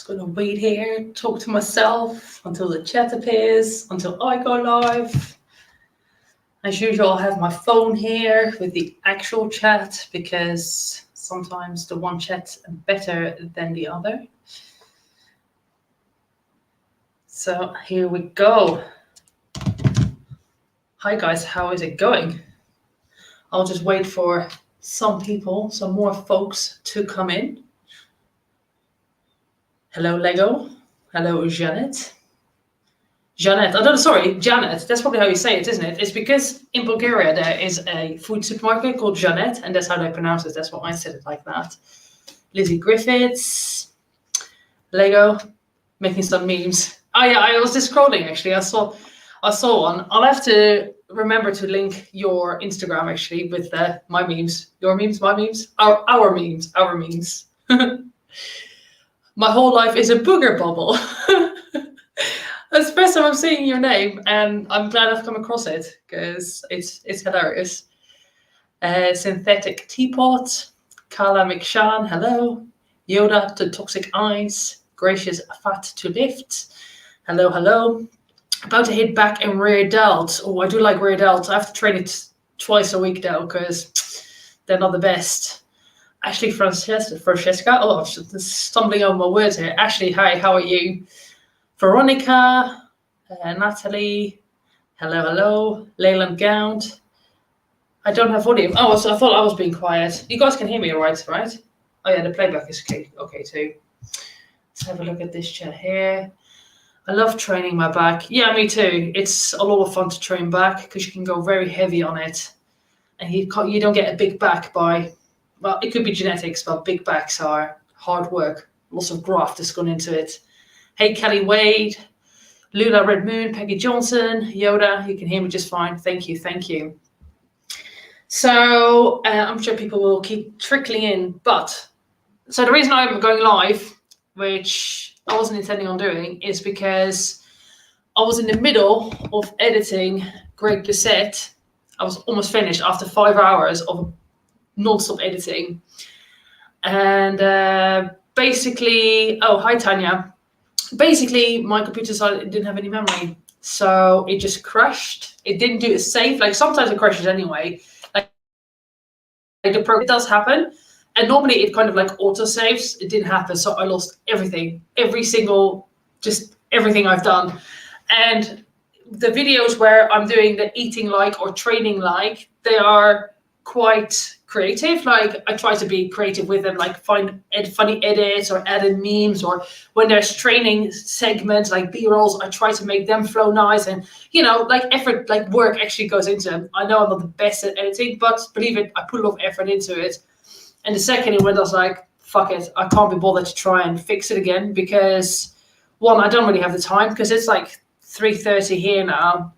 Just gonna wait here, talk to myself until the chat appears, until I go live. As usual, I have my phone here with the actual chat because sometimes the one chat's better than the other. So here we go. Hi guys, how is it going? I'll just wait for some more folks to come in. Hello, Lego. Hello, Janet. Janet, Janet. That's probably how you say it, isn't it? It's because in Bulgaria there is a food supermarket called Janet, and that's how they pronounce it. That's why I said it like that. Lizzie Griffiths. Lego, making some memes. Oh yeah, I was just scrolling actually. I saw one. I'll have to remember to link your Instagram actually with my memes. Your memes, my memes, our memes. My whole life is a booger bubble. That's the first time I'm seeing your name, and I'm glad I've come across it because it's hilarious. Synthetic Teapot, Carla McShan, hello. Yoda to Toxic Eyes, Gracious Fat to Lift, hello. About to hit back and rear delt. Oh, I do like rear delt. I have to train it twice a week though because they're not the best. Ashley Francesca. Oh, I'm stumbling over my words here. Ashley, hi, how are you? Veronica, Natalie, hello. Leyland Gount. I don't have volume. Oh, so I thought I was being quiet. You guys can hear me all right? Oh yeah, the playback is okay too. Let's have a look at this chat here. I love training my back. Yeah, me too. It's a lot of fun to train back because you can go very heavy on it. And you don't get a big back by... Well, it could be genetics, but big backs are hard work. Lots of graft has gone into it. Hey, Kelly Wade, Lula Red Moon, Peggy Johnson, Yoda, you can hear me just fine. Thank you. So I'm sure people will keep trickling in. So the reason I'm going live, which I wasn't intending on doing, is because I was in the middle of editing Great Cassette. I was almost finished after 5 hours of non-stop editing. And basically, oh, hi, Tanya. Basically, my computer decided it didn't have any memory. So it just crashed. It didn't do a save. Like sometimes it crashes anyway. Like the program, it does happen. And normally it kind of like auto saves. It didn't happen. So I lost everything, just everything I've done. And the videos where I'm doing the eating like or training like, they are quite creative. Like I try to be creative with them, like find funny edits or add in memes, or when there's training segments like B-rolls, I try to make them flow nice. And like effort, like work actually goes into them. I know I'm not the best at editing, but believe it, I put a lot of effort into it. And the second it went, I was like, fuck it, I can't be bothered to try and fix it again because one, I don't really have the time because it's like 3:30 here now.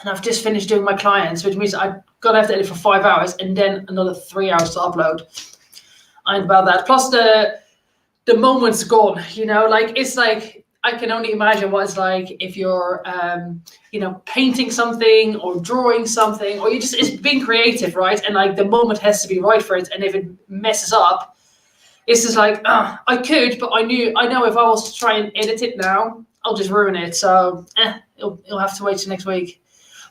And I've just finished doing my clients, which means I've got to have to edit for 5 hours and then another 3 hours to upload. I ain't about that. Plus the moment's gone, like it's like I can only imagine what it's like if you're painting something or drawing something, or it's being creative, right? And like the moment has to be right for it. And if it messes up, it's just like I could, but I know if I was to try and edit it now, I'll just ruin it. So it'll have to wait till next week.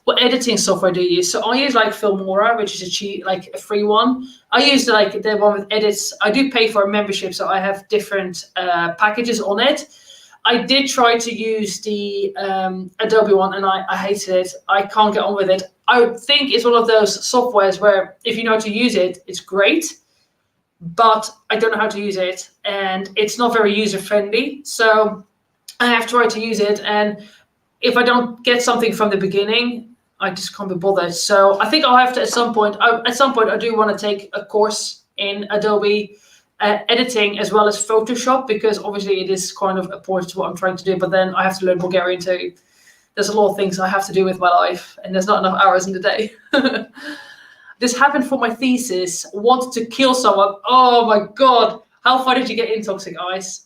What editing software do you use? So I use like Filmora, which is a free one. I use the one with edits. I do pay for a membership, so I have different packages on it. I did try to use the Adobe one, and I hated it. I can't get on with it. I think it's one of those softwares where if you know how to use it, it's great, but I don't know how to use it, and it's not very user-friendly. So I have tried to use it, and if I don't get something from the beginning, I just can't be bothered. So I think I'll have to at some point I do want to take a course in Adobe editing as well as Photoshop, because obviously it is kind of important to what I'm trying to do, but then I have to learn Bulgarian too. There's a lot of things I have to do with my life, and there's not enough hours in the day. This happened for my thesis. Wanted to kill someone. Oh my God. How far did you get in Toxic Eyes?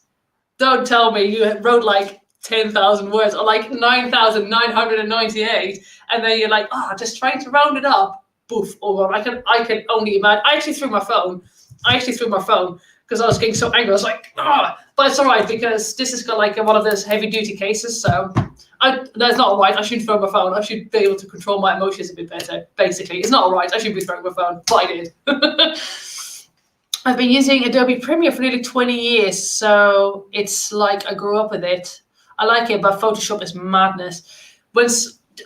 Don't tell me you wrote like 10,000 words or like 9,998, and then you're like, just trying to round it up. Poof. Oh God, I can only imagine. I actually threw my phone. I actually threw my phone because I was getting so angry. I was like, ah, but it's all right because this has got like one of those heavy duty cases. So that's not all right. I shouldn't throw my phone. I should be able to control my emotions a bit better. Basically, it's not all right. I should be throwing my phone, but I did. I've been using Adobe Premiere for nearly 20 years, so it's like I grew up with it. I like it, but Photoshop is madness. When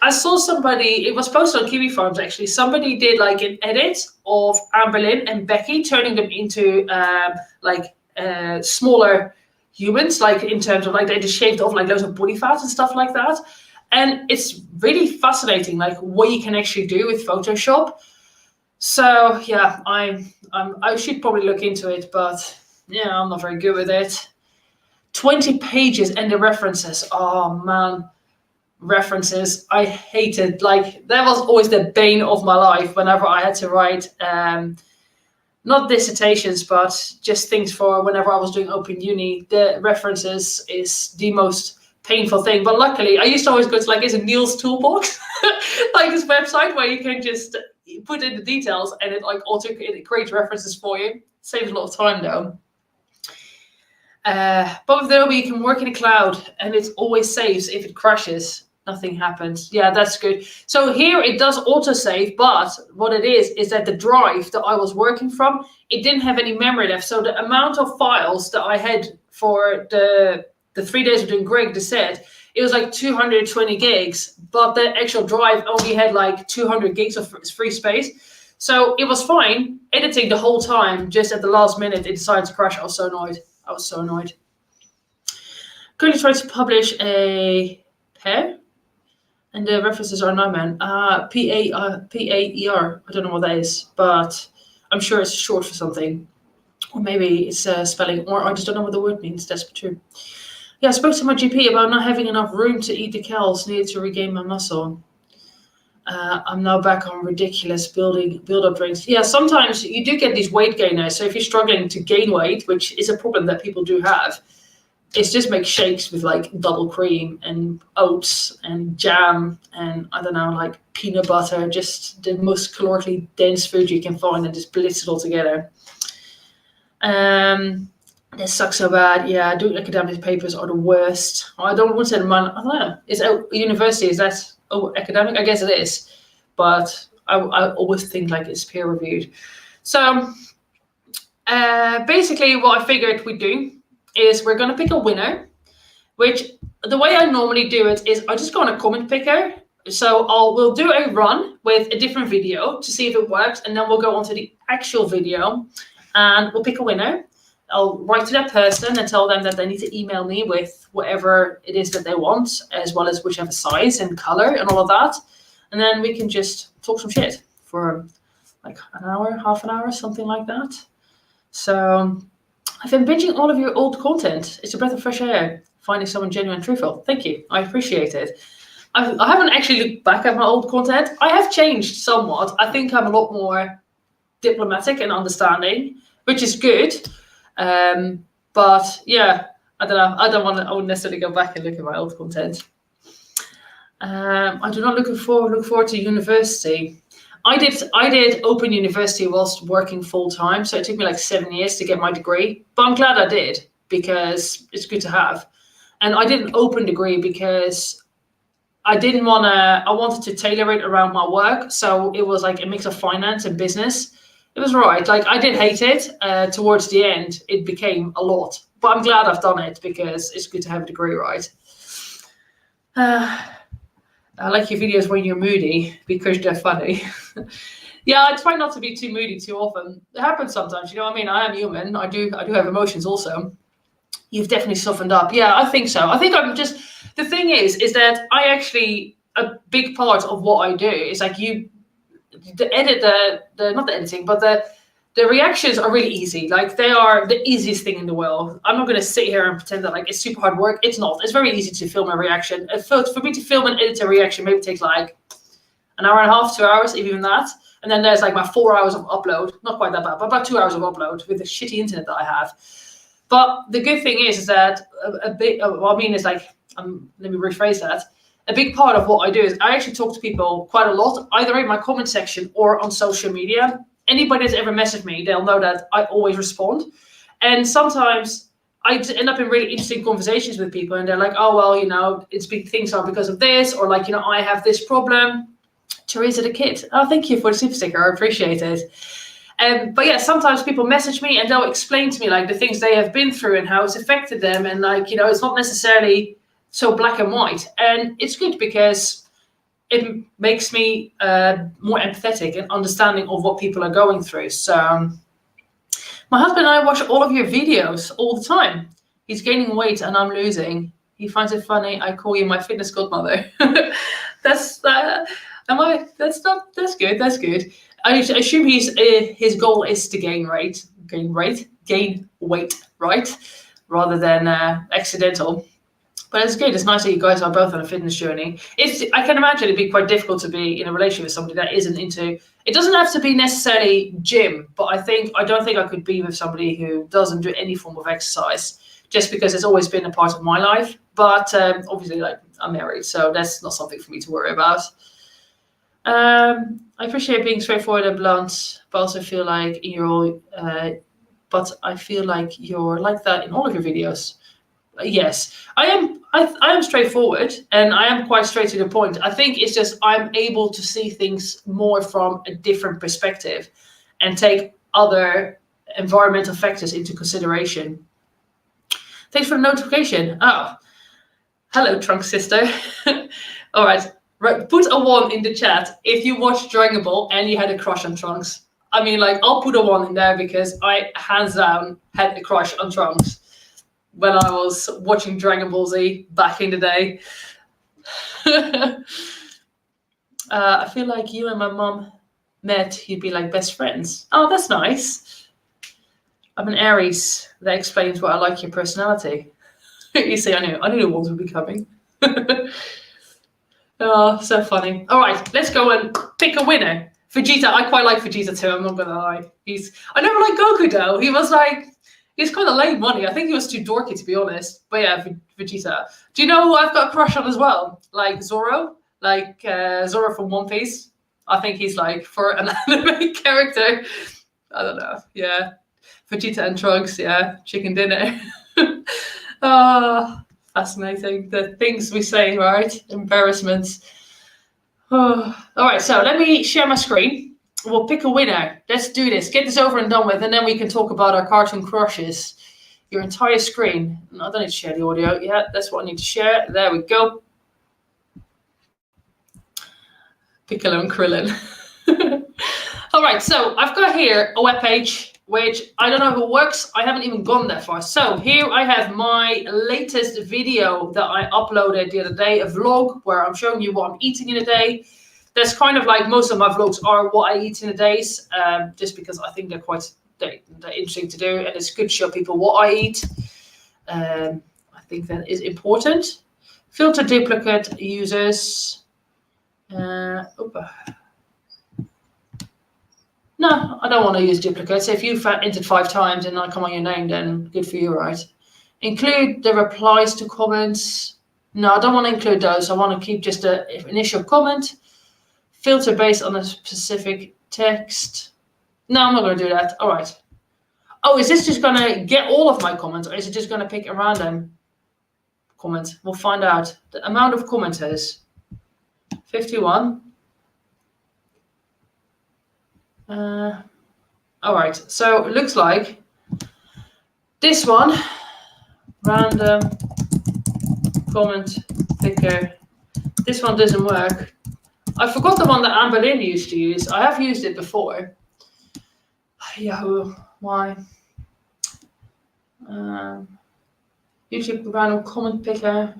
I saw somebody, it was posted on Kiwi Farms actually, somebody did like an edit of Amberlynn and Becky, turning them into smaller humans, like in terms of like they just shaved off like loads of body fat and stuff like that. And it's really fascinating, like what you can actually do with Photoshop. So yeah, I should probably look into it, but yeah, I'm not very good with it. 20 pages and the references. Oh man, references. I hated, like that was always the bane of my life whenever I had to write not dissertations, but just things for whenever I was doing open uni. The references is the most painful thing. But luckily, I used to always go to like, is a Neil's Toolbox, like this website where you can just put in the details and it like it creates references for you. Saves a lot of time though. But with Adobe, you can work in a cloud and it always saves. If it crashes, nothing happens. Yeah, that's good. So here it does autosave, but what it is that the drive that I was working from, it didn't have any memory left. So the amount of files that I had for the 3 days of doing Greg the set, it was like 220 gigs, but the actual drive only had like 200 gigs of free space. So it was fine editing the whole time. Just at the last minute, it decided to crash. I was so annoyed. Currently trying to publish a pair, and the references are Nightman. P-A-E-R. I don't know what that is, but I'm sure it's short for something. Or maybe it's spelling, or I just don't know what the word means. That's true. Yeah, I spoke to my GP about not having enough room to eat the calories needed to regain my muscle. I'm now back on ridiculous build-up drinks. Yeah, sometimes you do get these weight gainers. So if you're struggling to gain weight, which is a problem that people do have, it's just make shakes with like double cream and oats and jam and I don't know, like peanut butter, just the most calorically dense food you can find, and just blitz it all together. This sucks so bad. Yeah, doing academic papers are the worst. I don't want to say the money. I don't know. Is university, is that academic? I guess it is, but I always think like it's peer reviewed. So basically what I figured we'd do is we're going to pick a winner, which the way I normally do it is I just go on a comment picker. So we'll do a run with a different video to see if it works, and then we'll go on to the actual video and we'll pick a winner. I'll write to that person and tell them that they need to email me with whatever it is that they want, as well as whichever size and color and all of that. And then we can just talk some shit for like an hour, half an hour, something like that. So I've been binging all of your old content. It's a breath of fresh air, finding someone genuine and truthful. Thank you. I appreciate it. I haven't actually looked back at my old content. I have changed somewhat. I think I'm a lot more diplomatic and understanding, which is good. But yeah, I don't know. I wouldn't necessarily go back and look at my old content. I do not look forward to university. I did open university whilst working full time, so it took me like 7 years to get my degree. But I'm glad I did, because it's good to have. And I did an open degree because I wanted to tailor it around my work. So it was like a mix of finance and business. It was right. Like I did hate it. Towards the end, it became a lot. But I'm glad I've done it because it's good to have a degree, right? I like your videos when you're moody because they're funny. Yeah, I try not to be too moody too often. It happens sometimes, you know what I mean? I am human. I do have emotions also. You've definitely softened up. Yeah, I think so. I think I'm just, the thing is that I actually, a big part of what I do is like not the editing, but the reactions are really easy. Like they are the easiest thing in the world. I'm not going to sit here and pretend that like it's super hard work. It's not. It's very easy to film a reaction. For me to film and edit a reaction maybe takes like an hour and a half, 2 hours, even that. And then there's like my 4 hours of upload. Not quite that bad, but about 2 hours of upload with the shitty internet that I have. But the good thing is that let me rephrase that. A big part of what I do is I actually talk to people quite a lot, either in my comment section or on social media. anybody that's ever messaged me, they'll know that I always respond. And sometimes I end up in really interesting conversations with people, and they're like, oh, well, you know, things are because of this, or like, you know, I have this problem. Teresa the Kid. Oh, thank you for the super sticker. I appreciate it. But yeah, sometimes people message me and they'll explain to me like the things they have been through and how it's affected them. And like, you know, it's not necessarily so black and white. And it's good because it makes me more empathetic and understanding of what people are going through. So my husband and I watch all of your videos all the time. He's gaining weight and I'm losing. He finds it funny. I call you my fitness godmother. That's good. That's good. I assume his goal is to gain weight, right? Rather than accidental. But it's good. It's nice that you guys are both on a fitness journey. I can imagine it'd be quite difficult to be in a relationship with somebody that isn't into. It doesn't have to be necessarily gym, but I don't think I could be with somebody who doesn't do any form of exercise, just because it's always been a part of my life. But obviously, like, I'm married, so that's not something for me to worry about. I appreciate being straightforward and blunt, but also feel like you're like that in all of your videos. Yes, I am straightforward and I am quite straight to the point. I think it's just I'm able to see things more from a different perspective and take other environmental factors into consideration. Thanks for the notification. Oh, hello, Trunk Sister. All right. Right, put a 1 in the chat if you watched Dragon Ball and you had a crush on Trunks. I mean, like, I'll put a 1 in there because I, hands down, had a crush on Trunks when I was watching Dragon Ball Z back in the day. I feel like you and my mom met, you'd be like best friends. Oh, that's nice. I'm an Aries. That explains why I like your personality. You see, I knew the ones would be coming. Oh, so funny. All right, let's go and pick a winner. Vegeta, I quite like Vegeta too, I'm not gonna lie. I never liked Goku though. He's kind of lame money. I think he was too dorky, to be honest. But yeah, Vegeta. Do you know who I've got a crush on as well? Like Zoro? Like Zoro from One Piece? I think he's like, for an anime character. I don't know. Yeah. Vegeta and Trunks, yeah. Chicken dinner. Fascinating. The things we say, right? Embarrassments. Oh. All right, so let me share my screen. We'll pick a winner. Let's do this. Get this over and done with, and then we can talk about our cartoon crushes. Your entire screen. No, I don't need to share the audio. Yeah, that's what I need to share. There we go. Piccolo and Krillin. All right, so I've got here a webpage, which I don't know if it works. I haven't even gone that far. So here I have my latest video that I uploaded the other day, a vlog where I'm showing you what I'm eating in a day. That's kind of like most of my vlogs are what I eat in a day, just because I think they're interesting to do, and it's good to show people what I eat. I think that is important. Filter duplicate users. No, I don't want to use duplicates. If you've entered 5 times and I come on your name, then good for you, right? Include the replies to comments. No, I don't want to include those. I want to keep just an initial comment. Filter based on a specific text. No, I'm not going to do that. All right. Oh, is this just going to get all of my comments, or is it just going to pick a random comment? We'll find out. The amount of commenters. 51. All right, so it looks like this one, random comment picker. This one doesn't work. I forgot the one that Anne Boleyn used to use. I have used it before. Yahoo, why? YouTube random comment picker.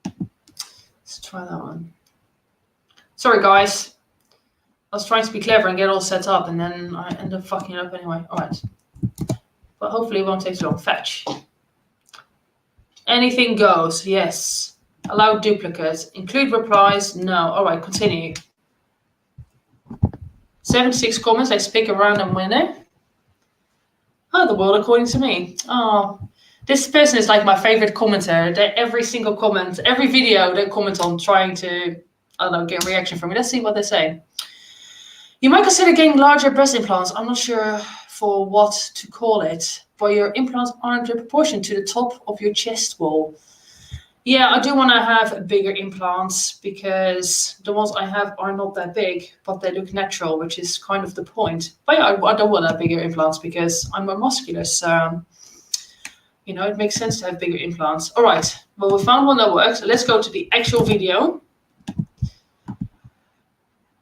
Let's try that one. Sorry, guys. I was trying to be clever and get all set up, and then I end up fucking it up anyway. All right. But hopefully it won't take too long. Fetch. Anything goes. Yes. Allow duplicates. Include replies. No. All right. Continue. 76 comments. Let's pick a random winner. Oh, the world according to me. Oh, this person is like my favorite commenter. Every single comment, every video they comment on, trying to, I don't know, get a reaction from me. Let's see what they say. You might consider getting larger breast implants. I'm not sure for what to call it, but your implants aren't in proportion to the top of your chest wall. Yeah, I do want to have bigger implants because the ones I have are not that big, but they look natural, which is kind of the point. But yeah, I don't want to have bigger implants because I'm more muscular, so you know, it makes sense to have bigger implants. All right, well, we found one that works. Let's go to the actual video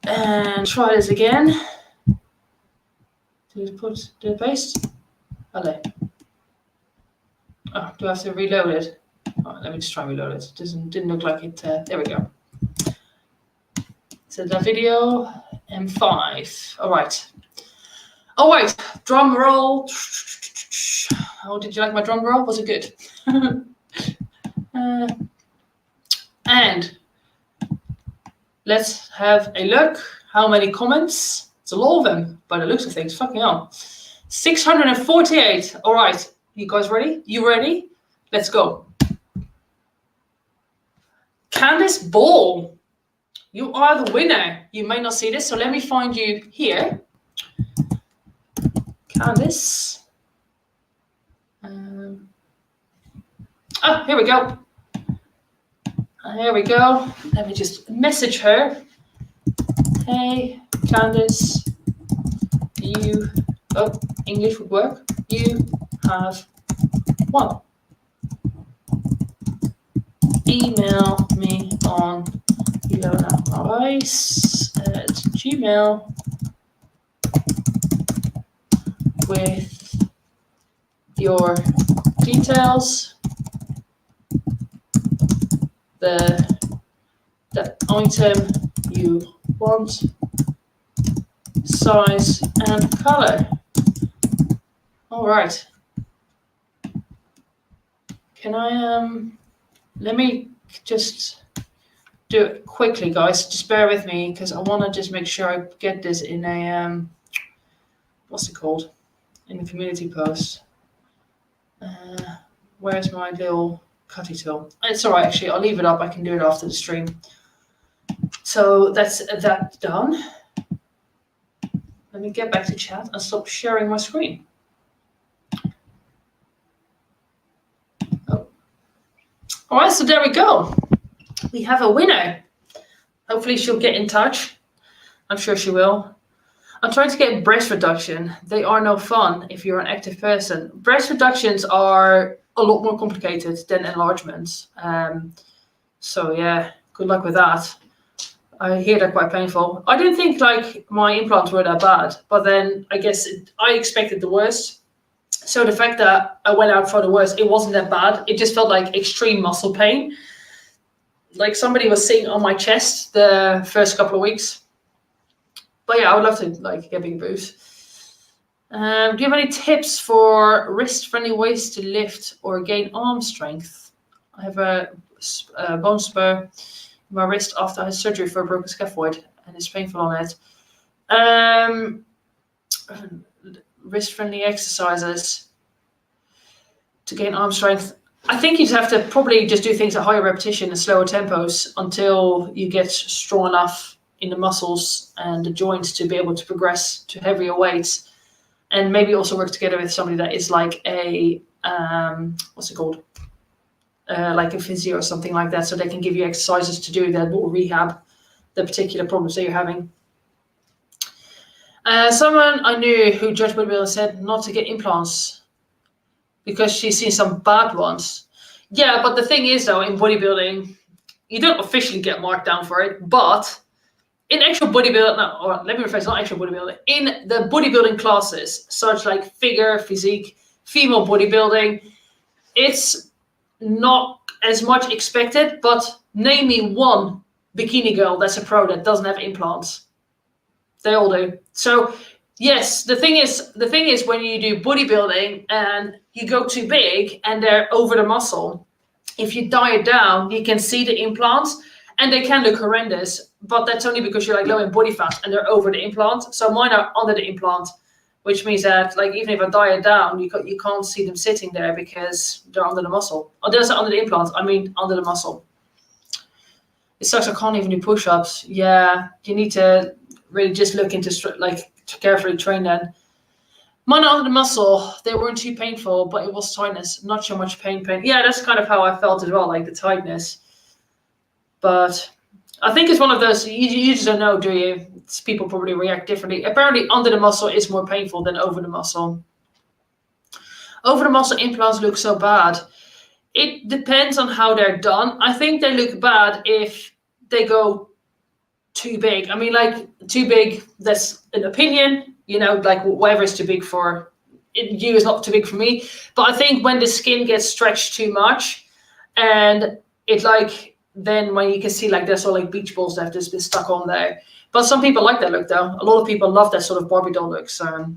and try this again. Did it paste? Oh, do I have to reload it? Oh, let me just try and reload it. Didn't look like it. There we go. So the video M5. All right. Oh wait, drum roll. Oh, did you like my drum roll? Was it good? And let's have a look. How many comments? It's a lot of them, by the looks of things. Fucking hell. 648. All right. You guys ready? You ready? Let's go. Kandis Ball. You are the winner. You may not see this, so let me find you here. Kandis. Here we go. Here we go. Let me just message her. Hey, Kandis. English would work. You have won. Email me on ilonarice@gmail with your details, the item you want, size and color. All right. Can I let me just do it quickly, guys. Just bear with me because I want to just make sure I get this in a what's it called? In the community post. Where's my little cutty tool? It's all right, actually. I'll leave it up. I can do it after the stream. So that's that done. Let me get back to chat and stop sharing my screen. Oh. All right, so there we go. We have a winner. Hopefully she'll get in touch. I'm sure she will. I'm trying to get breast reduction. They are no fun if you're an active person. Breast reductions are a lot more complicated than enlargements. So yeah, good luck with that. I hear they're quite painful. I didn't think like my implants were that bad, but then I guess I expected the worst. So the fact that I went out for the worst, it wasn't that bad. It just felt like extreme muscle pain. Like somebody was sitting on my chest the first couple of weeks. But yeah, I would love to like get big boobs. Do you have any tips for wrist-friendly ways to lift or gain arm strength? I have a bone spur in my wrist after I had surgery for a broken scaphoid, and it's painful on it. Wrist-friendly exercises to gain arm strength. I think you'd have to probably just do things at higher repetition and slower tempos until you get strong enough in the muscles and the joints to be able to progress to heavier weights, and maybe also work together with somebody that is like a what's it called, like a physio or something like that, so they can give you exercises to do that will rehab the particular problems that you're having. Someone I knew who judged bodybuilding said not to get implants because she's seen some bad ones. Yeah, but the thing is though, in bodybuilding, you don't officially get marked down for it, but in actual bodybuilding, no, or let me rephrase, not actual bodybuilding, in the bodybuilding classes, such like figure, physique, female bodybuilding, it's not as much expected, but name me one bikini girl that's a pro that doesn't have implants. They all do. So yes, the thing is when you do bodybuilding and you go too big and they're over the muscle, if you diet down, you can see the implants and they can look horrendous, but that's only because you're like low in body fat and they're over the implant. So mine are under the implant, which means that like even if I diet down, you can't see them sitting there because they're under the muscle. Oh, they're under the implant. I mean under the muscle. It sucks. I can't even do push-ups. Yeah, you need to really just looking to carefully train then. Mine under the muscle, they weren't too painful, but it was tightness, not so much pain. Yeah, that's kind of how I felt as well, like the tightness. But I think it's one of those, you just don't know, do you? People probably react differently. Apparently under the muscle is more painful than over the muscle. Over the muscle implants look so bad. It depends on how they're done. I think they look bad if they go too big. I mean, like too big, that's an opinion, like whatever is too big for you is not too big for me. But I think when the skin gets stretched too much and it like, then when you can see like there's all like beach balls that have just been stuck on there. But some people like that look though. A lot of people love that sort of Barbie doll look. So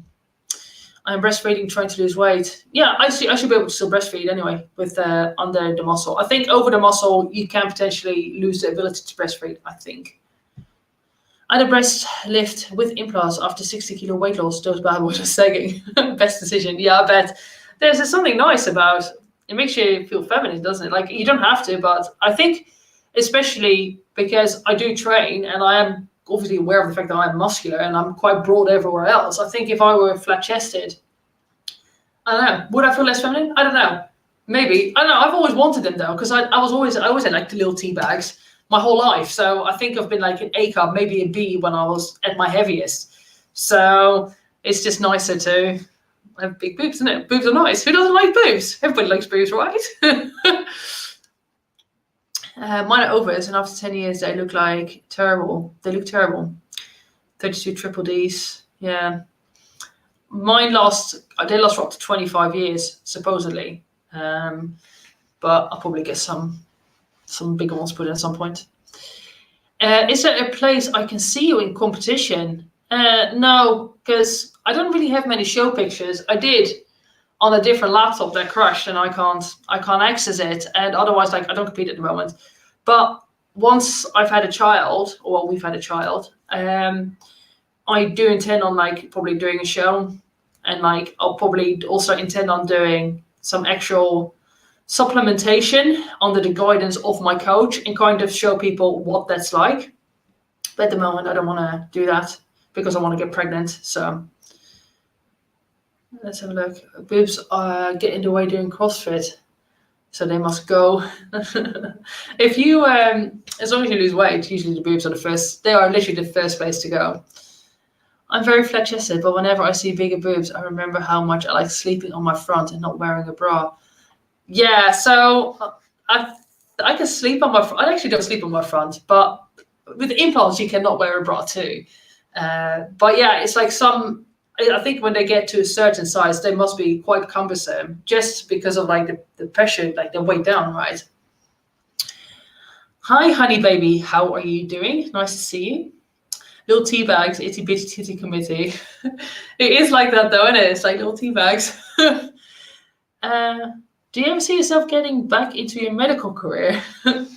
I'm breastfeeding, trying to lose weight. Yeah, I should be able to still breastfeed anyway with under the muscle. I think over the muscle, you can potentially lose the ability to breastfeed, I think. I had a breast lift with implants after 60-kilo weight loss. Those bad boys are sagging. Best decision. Yeah, I bet. There's something nice about it. Makes you feel feminine, doesn't it? Like, you don't have to, but I think, especially because I do train and I am obviously aware of the fact that I'm muscular and I'm quite broad everywhere else. I think if I were flat-chested, I don't know, would I feel less feminine? I don't know. Maybe. I don't know. I've always wanted them though, because I always had like the little tea bags my whole life. So I think I've been like an A cup, maybe a B when I was at my heaviest. So it's just nicer to have big boobs, isn't it? Boobs are nice. Who doesn't like boobs? Everybody likes boobs, right? Mine are overs, and after 10 years, they look like terrible. They look terrible. 32 triple Ds. Yeah. Mine they last for up to 25 years, supposedly. But I'll probably get some bigger ones put in at some point. Is there a place I can see you in competition? No, because I don't really have many show pictures. I did on a different laptop that crashed and I can't access it. And otherwise, like, I don't compete at the moment. But once I've had a child, or we've had a child, I do intend on like probably doing a show, and like I'll probably also intend on doing some actual supplementation under the guidance of my coach and kind of show people what that's like. But at the moment, I don't want to do that because I want to get pregnant. So let's have a look. Boobs get in the way doing CrossFit, so they must go. If you, as long as you lose weight, usually the boobs are they are literally the first place to go. I'm very flat-chested, but whenever I see bigger boobs, I remember how much I like sleeping on my front and not wearing a bra. Yeah, so I can sleep on my front. I actually don't sleep on my front, but with implants, you cannot wear a bra too. But yeah, it's like I think when they get to a certain size, they must be quite cumbersome just because of like the pressure, like the weight down, right? Hi, honey baby. How are you doing? Nice to see you. Little tea bags, itty bitty titty committee. It is like that though, isn't it? It's like little tea bags. Do you ever see yourself getting back into your medical career?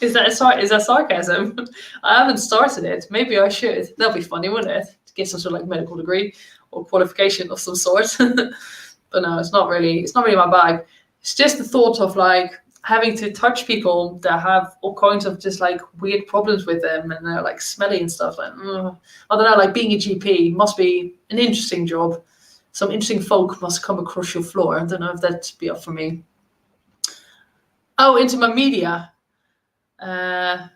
Is that sarcasm? I haven't started it. Maybe I should. That'd be funny, wouldn't it? To get some sort of like medical degree or qualification of some sort. But no, it's not really my bag. It's just the thought of like having to touch people that have all kinds of just like weird problems with them and they're like smelly and stuff. Like, I don't know, like being a GP must be an interesting job. Some interesting folk must come across your floor. I don't know if that'd be up for me. Oh, into my media career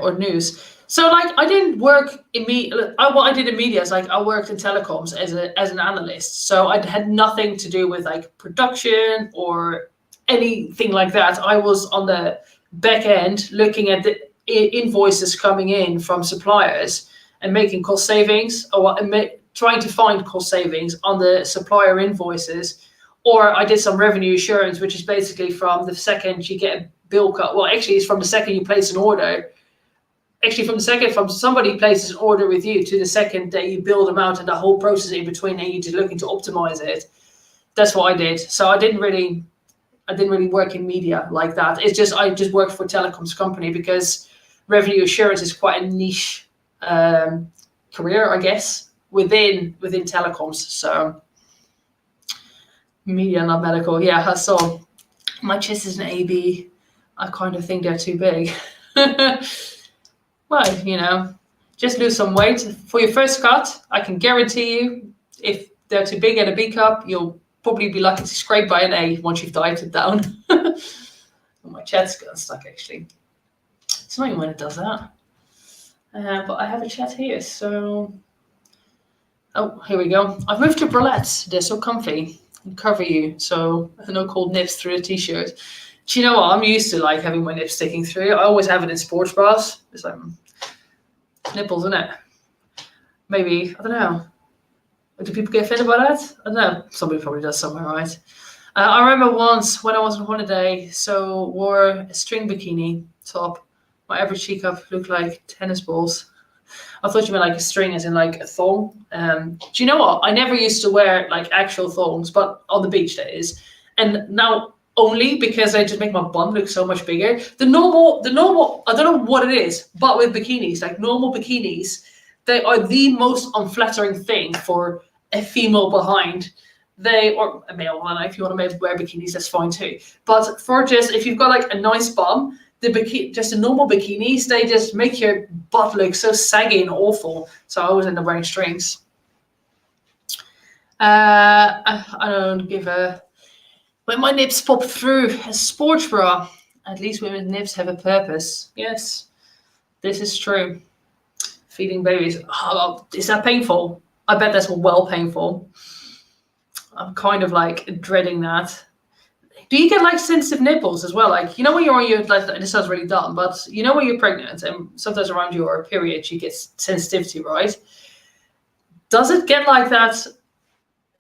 or news. So like I didn't work in media. What I did in media is like I worked in telecoms as an analyst. So I had nothing to do with like production or anything like that. I was on the back end looking at the invoices coming in from suppliers and making cost savings, or trying to find cost savings on the supplier invoices. Or I did some revenue assurance, which is basically from the second you get a bill cut. Well, actually, it's from the second you place an order. Actually, from somebody places an order with you to the second that you bill them out, and the whole process in between, and you're just looking to optimize it. That's what I did. So I didn't really work in media like that. It's just I just worked for a telecoms company because revenue assurance is quite a niche career, I guess, within telecoms. So. Media, not medical. Yeah, I saw my chest is an AB. I kind of think they're too big. Well, just lose some weight. For your first cut, I can guarantee you, if they're too big at a B cup, you'll probably be lucky to scrape by an A once you've dieted down. Oh, my chat's got stuck, actually. It's annoying when it does that. But I have a chat here, so... Oh, here we go. I've moved to bralettes. They're so comfy and cover you, so no cold nips through the t-shirt. Do you know what? I'm used to like having my nips sticking through. I always have it in sports bras. It's like nipples, isn't it? Maybe, I don't know. Do people get offended by that? I don't know. Somebody probably does somewhere, right? I remember once when I was on holiday, so wore a string bikini top. My average cheek up looked like tennis balls. I thought you meant like a string as in like a thong. Do you know what? I never used to wear like actual thongs, but on the beach that is. And now only because they just make my bum look so much bigger. The normal, I don't know what it is, but with bikinis, like normal bikinis, they are the most unflattering thing for a female behind. Or a male one, if you want to wear bikinis, that's fine too. But for just, if you've got like a nice bum, just the normal bikinis, they just make your butt look so saggy and awful. So I always end up wearing strings. I don't give a... When my nips pop through a sports bra, at least women's nips have a purpose. Yes, this is true. Feeding babies. Oh, is that painful? I bet that's well painful. I'm kind of like dreading that. Do you get like sensitive nipples as well? Like, you know, when you're on your, like, this sounds really dumb, but you know when you're pregnant and sometimes around your period you get sensitivity, right? Does it get like that?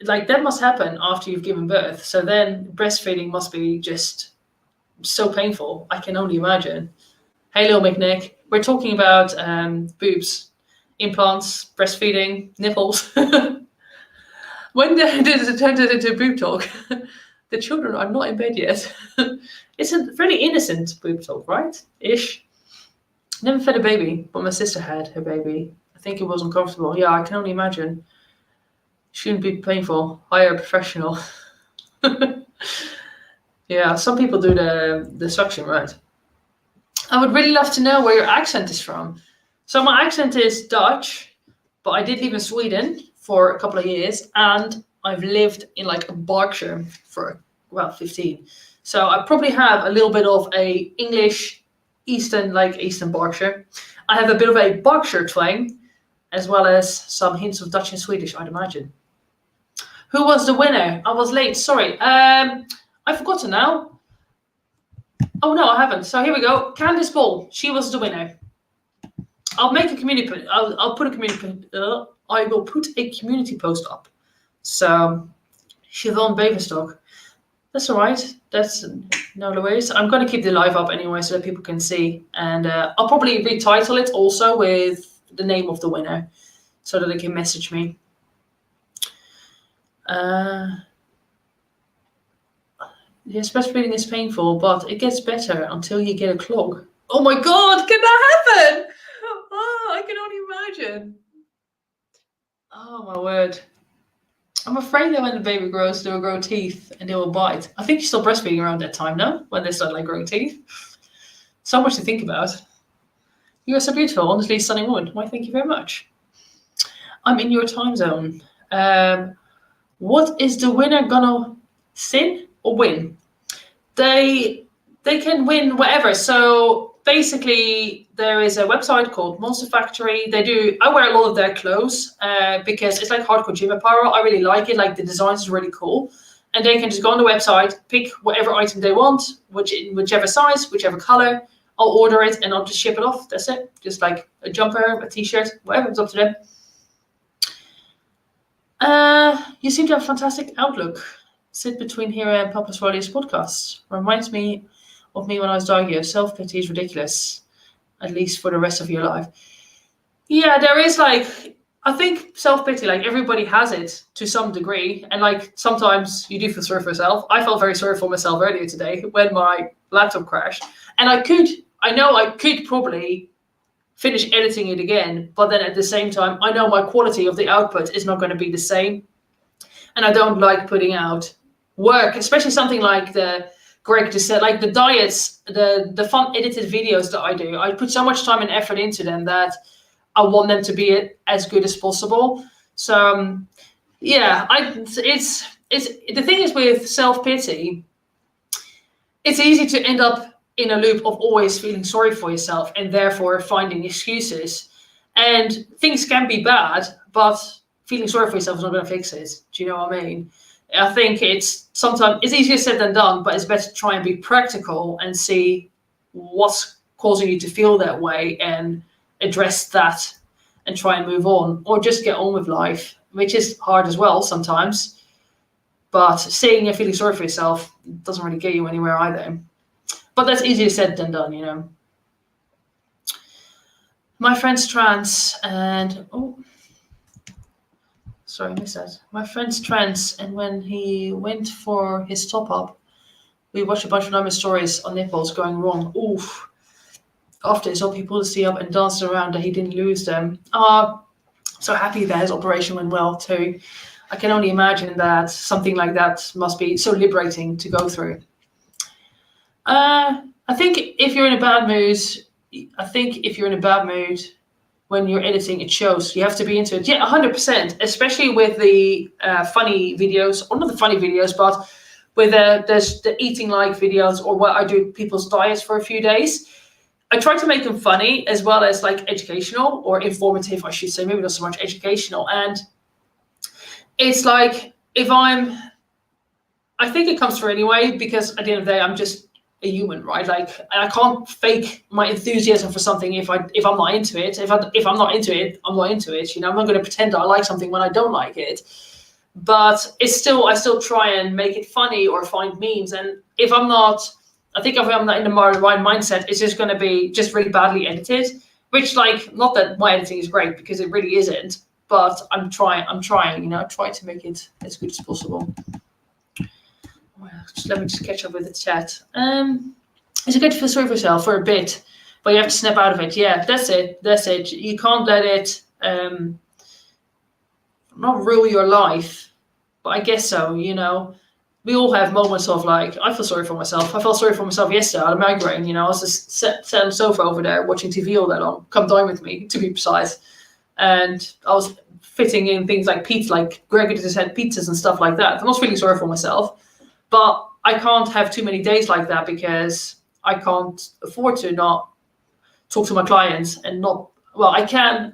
Like that must happen after you've given birth. So then breastfeeding must be just so painful. I can only imagine. Hey, little McNick, we're talking about boobs, implants, breastfeeding, nipples. When did it turn into boob talk? The children are not in bed yet. It's a fairly innocent boob talk, right? Ish. Never fed a baby, but my sister had her baby. I think it was uncomfortable. Yeah, I can only imagine. Shouldn't be painful. Hire a professional. Yeah, some people do the suction, right? I would really love to know where your accent is from. So my accent is Dutch, but I did live in Sweden for a couple of years, and I've lived in like Berkshire for about 15. So I probably have a little bit of a English Eastern Berkshire. I have a bit of a Berkshire twang, as well as some hints of Dutch and Swedish, I'd imagine. Who was the winner? I was late, sorry. I've forgotten now. Oh no, I haven't. So here we go. Kandis Ball, she was the winner. I'll make a community. I'll put a community. I will put a community post up. So Siobhan Beverstock. That's all right. That's no worries. I'm going to keep the live up anyway so that people can see. And I'll probably retitle it also with the name of the winner so that they can message me. Yes, breastfeeding is painful, but it gets better until you get a clog. Oh my God, can that happen? Oh, I can only imagine. Oh my word. I'm afraid that when the baby grows, they will grow teeth and they will bite. I think you're still breastfeeding around that time, no? When they start like growing teeth. So much to think about. You are so beautiful, honestly, stunning woman. Why, thank you very much. I'm in your time zone. What is the winner gonna sin or win? They can win whatever. So basically, there is a website called Monster Factory. I wear a lot of their clothes because it's like hardcore gym apparel. I really like it. Like the design is really cool. And they can just go on the website, pick whatever item they want, whichever size, whichever color. I'll order it and I'll just ship it off. That's it. Just like a jumper, a t-shirt, whatever. It's up to them. You seem to have a fantastic outlook. Sit between here and Papa Swaley's podcast. Reminds me of me when I was diagnosed. Self-pity is ridiculous, at least for the rest of your life. Yeah, there is like, I think self-pity, like everybody has it to some degree. And like sometimes you do feel sorry for yourself. I felt very sorry for myself earlier today when my laptop crashed. And I know I could probably finish editing it again, but then at the same time, I know my quality of the output is not going to be the same. And I don't like putting out work, especially something like Greg just said, like the diets, the fun edited videos that I do. I put so much time and effort into them that I want them to be as good as possible. So yeah, it's the thing is with self-pity, it's easy to end up in a loop of always feeling sorry for yourself and therefore finding excuses. And things can be bad, but feeling sorry for yourself is not going to fix it. Do you know what I mean? I think it's sometimes it's easier said than done, but it's better to try and be practical and see what's causing you to feel that way and address that and try and move on, or just get on with life, which is hard as well sometimes. But saying you're feeling sorry for yourself doesn't really get you anywhere either. But that's easier said than done, you know. My friend's trans and sorry, I missed that. My friend's trans, and when he went for his top up, we watched a bunch of normal stories on nipples going wrong. Oof. After he saw people see up and danced around that he didn't lose them. So happy that his operation went well too. I can only imagine that something like that must be so liberating to go through. I think if you're in a bad mood, when you're editing, it shows. You have to be into it. Yeah, 100%. Especially with the funny videos, or not the funny videos, but with there's the eating like videos, or what I do people's diets for a few days. I try to make them funny as well as like educational or informative, I should say. Maybe not so much educational. And it's like I think it comes through anyway, because at the end of the day, I'm just a human, right? Like I can't fake my enthusiasm for something if I'm not into it. If I'm not into it, I'm not into it. You know, I'm not going to pretend that I like something when I don't like it. But I still try and make it funny or find memes. And if I'm not in the right mindset, it's just going to be just really badly edited. Which, like, not that my editing is great, because it really isn't. But I'm trying. You know, try to make it as good as possible. Let me just catch up with the chat. Is it good to feel sorry for yourself for a bit, but you have to snap out of it? Yeah, that's it. You can't let it not rule your life, but I guess so. You know, we all have moments of like, I feel sorry for myself. I felt sorry for myself yesterday. I had a migraine. You know, I was just sat on the sofa over there watching TV all day long. Come dine with me, to be precise. And I was fitting in things like pizza, like Gregory just had pizzas and stuff like that. I was feeling sorry for myself. But I can't have too many days like that, because I can't afford to not talk to my clients and not, well, I can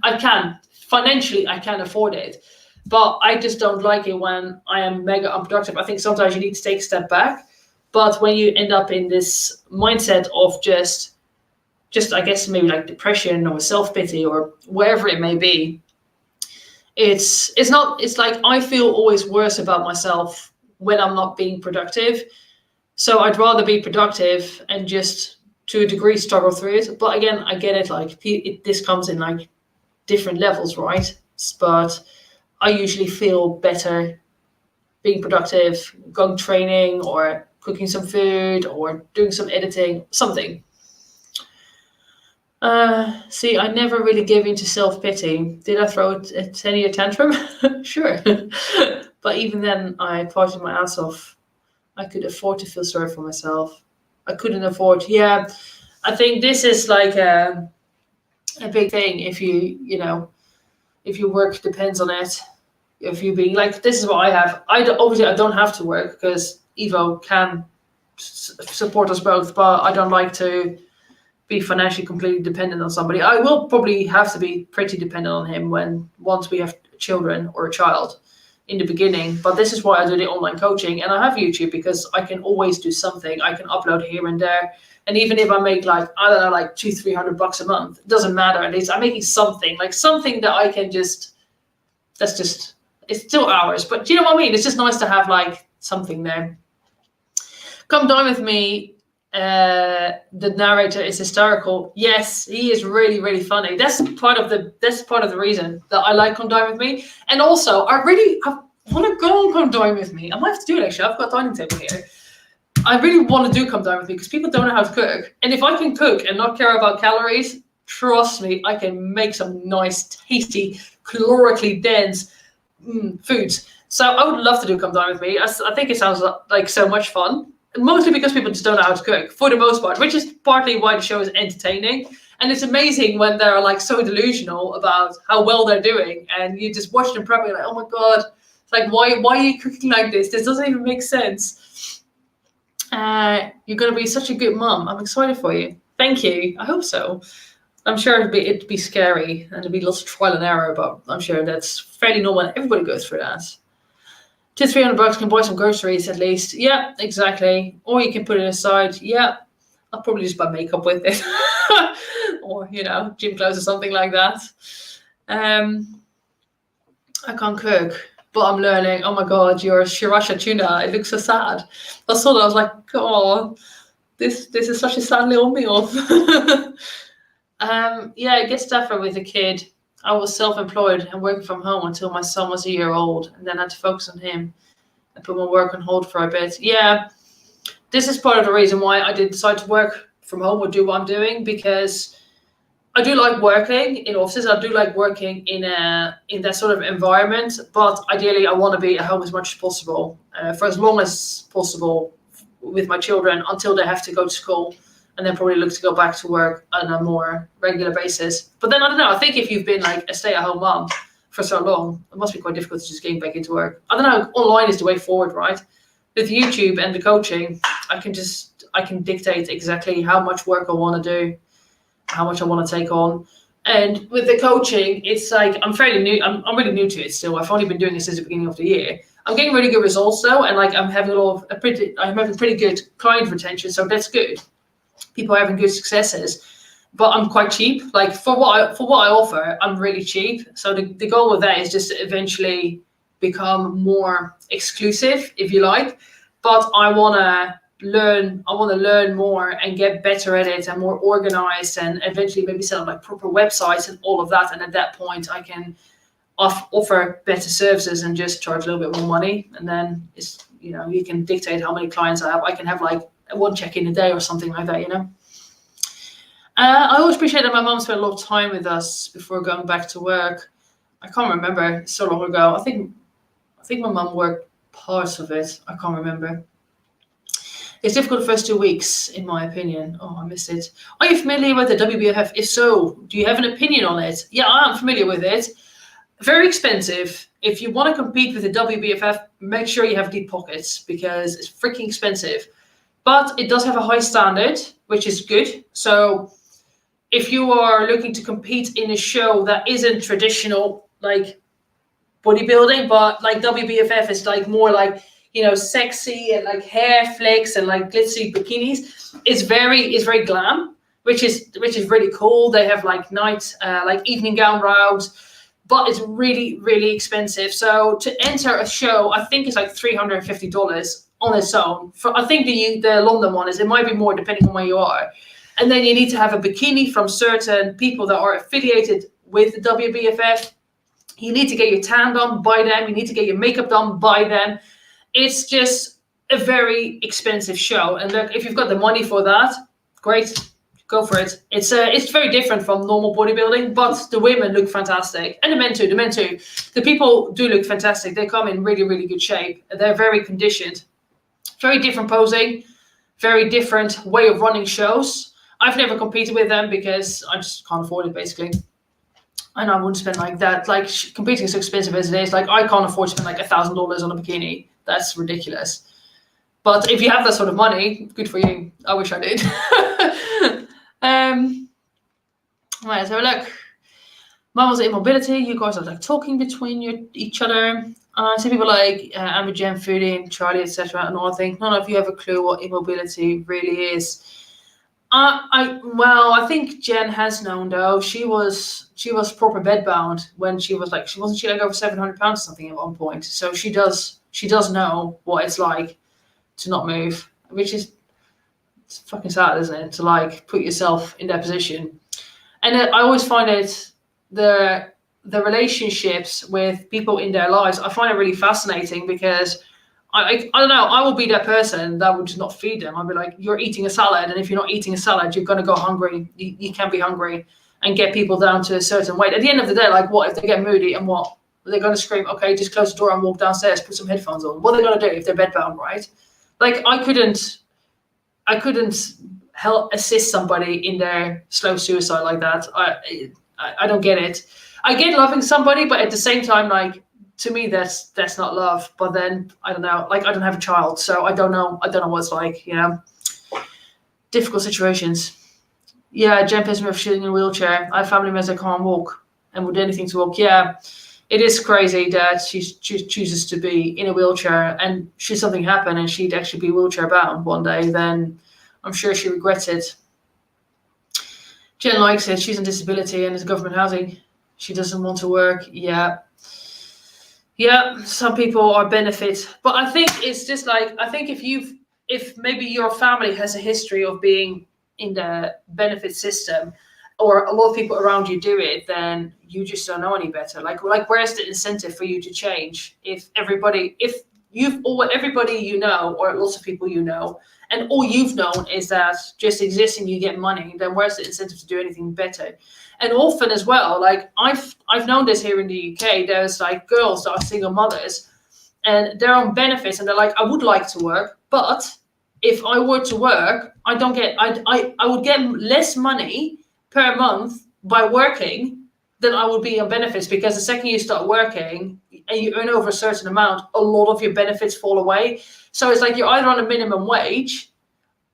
financially, I can afford it, but I just don't like it when I am mega unproductive. I think sometimes you need to take a step back, but when you end up in this mindset of just I guess maybe like depression or self-pity or wherever it may be, it's like I feel always worse about myself when I'm not being productive. So I'd rather be productive and just to a degree struggle through it. But again, I get it, like this comes in like different levels, right? But I usually feel better being productive, going training or cooking some food or doing some editing, something. See, I never really gave into self-pity. Did I throw a 10-year tantrum? Sure. But even then, I partied my ass off. I could afford to feel sorry for myself. I couldn't afford. Yeah, I think this is like a big thing. If if your work depends on it, if you being like, this is what I have. Obviously I don't have to work because Evo can support us both, but I don't like to be financially completely dependent on somebody. I will probably have to be pretty dependent on him once we have children or a child in the beginning. But this is why I do the online coaching, and I have YouTube because I can always do something. I can upload here and there, and even if I make like, I don't know, like $200-300 a month, it doesn't matter. At least I'm making something that I can it's still hours, but do you know what I mean? It's just nice to have like something there. Come dine with me. The narrator is hysterical. Yes, he is really, really funny. That's part of the reason that I like Come Dine With Me. And also I want to go on Come Dine With Me. I might have to do it actually. I've got a dining table here. I really want to do Come Dine With Me because people don't know how to cook. And if I can cook and not care about calories, trust me, I can make some nice, tasty, calorically dense foods. So I would love to do Come Dine With Me. I think it sounds like so much fun. Mostly because people just don't know how to cook, for the most part, which is partly why the show is entertaining. And it's amazing when they're like so delusional about how well they're doing, and you just watch them prep and you're like, oh my God, it's like, why are you cooking like this? This doesn't even make sense. You're going to be such a good mum. I'm excited for you. Thank you. I hope so. I'm sure it'd be scary and there'd be lots of trial and error, but I'm sure that's fairly normal. Everybody goes through that. $200-300 can buy some groceries at least. Yeah, exactly. Or you can put it aside. Yeah, I'll probably just buy makeup with it. Or, gym clothes or something like that. I can't cook, but I'm learning. Oh my God, your sriracha tuna, it looks so sad. I saw that, I was like, oh, this is such a sad little meal. It gets tougher with a kid. I was self-employed and working from home until my son was a year old, and then I had to focus on him and put my work on hold for a bit. Yeah, this is part of the reason why I did decide to work from home or do what I'm doing, because I do like working in offices. I do like working in that sort of environment, but ideally I want to be at home as much as possible, for as long as possible with my children until they have to go to school. And then probably look to go back to work on a more regular basis. But then I don't know, I think if you've been like a stay-at-home mom for so long, it must be quite difficult to just getting back into work. I don't know, online is the way forward, right? With YouTube and the coaching, I can dictate exactly how much work I want to do, how much I want to take on. And with the coaching, it's like, I'm fairly new, I'm really new to it still. I've only been doing it since the beginning of the year. I'm getting really good results though, and like I'm having pretty good client retention, so that's good. People are having good successes, but I'm quite cheap. Like for what I offer, I'm really cheap. So the goal with that is just to eventually become more exclusive, if you like. But I want to learn more and get better at it and more organized, and eventually maybe set up like proper websites and all of that. And at that point, I can offer better services and just charge a little bit more money. And then it's, you can dictate how many clients I have. I can have like one check-in a day or something like that, I always appreciate that my mom spent a lot of time with us before going back to work. I can't remember, so long ago. I think my mom worked parts of it. I can't remember. It's difficult the first 2 weeks, in my opinion. Oh, I missed it. Are you familiar with the WBFF? If so, do you have an opinion on it? Yeah, I am familiar with it. Very expensive. If you want to compete with the WBFF, make sure you have deep pockets, because it's freaking expensive. But it does have a high standard, which is good. So if you are looking to compete in a show that isn't traditional, like bodybuilding, but like WBFF is like more like, sexy and like hair flicks and like glitzy bikinis, it's very glam, which is really cool. They have like evening gown rounds, but it's really, really expensive. So to enter a show, I think it's like $350 on its own. I think the London one it might be more depending on where you are. And then you need to have a bikini from certain people that are affiliated with the WBFF. You need to get your tan done by them. You need to get your makeup done by them. It's just a very expensive show. And look, if you've got the money for that, great, go for it. It's very different from normal bodybuilding, but the women look fantastic. And the men too. The people do look fantastic. They come in really, really good shape. They're very conditioned. Very different posing, very different way of running shows. I've never competed with them because I just can't afford it, basically. And I wouldn't spend like that. Like, competing is so expensive as it is. Like, I can't afford to spend like $1,000 on a bikini. That's ridiculous. But if you have that sort of money, good for you. I wish I did. Right, so look. Mama's immobility. You guys are like talking between each other. Some people like Imogen, Foodie, Charlie, etc. And all. I think none of you have a clue what immobility really is. I think Jen has known though. She was proper bedbound when she was like, wasn't she like over 700 pounds or something at one point? So she does know what it's like to not move, which is, it's fucking sad, isn't it? To like put yourself in that position. And I always find it the relationships with people in their lives. I find it really fascinating because I don't know, I will be that person that would just not feed them. I'll be like, you're eating a salad, and if you're not eating a salad, you're going to go hungry. You can't be hungry, and get people down to a certain weight. At the end of the day, like, what if they get moody, and what? They're going to scream, okay, just close the door and walk downstairs, put some headphones on. What are they going to do if they're bedbound, right? Like, I couldn't help assist somebody in their slow suicide like that. I don't get it. I get loving somebody, but at the same time, like, to me, that's not love. But then I don't know. Like, I don't have a child, so I don't know. I don't know what it's like. Difficult situations. Yeah, Jen pissed me off shooting in a wheelchair. I have family members that can't walk and would do anything to walk. Yeah, it is crazy that she chooses to be in a wheelchair, and should something happen and she'd actually be wheelchair bound one day, then I'm sure she regrets it. Jen likes it. She's on disability and it's government housing. She doesn't want to work. Yeah, some people are benefit, but I think it's just like, I think if maybe your family has a history of being in the benefit system, or a lot of people around you do it, then you just don't know any better. Like where's the incentive for you to change? If everybody you know, or lots of people you know, and all you've known is that just existing you get money, then where's the incentive to do anything better? And often as well, like I've known this here in the UK, there's like girls that are single mothers and they're on benefits and they're like, I would like to work, but if I were to work, I would get less money per month by working than I would be on benefits, because the second you start working and you earn over a certain amount, a lot of your benefits fall away. So it's like you're either on a minimum wage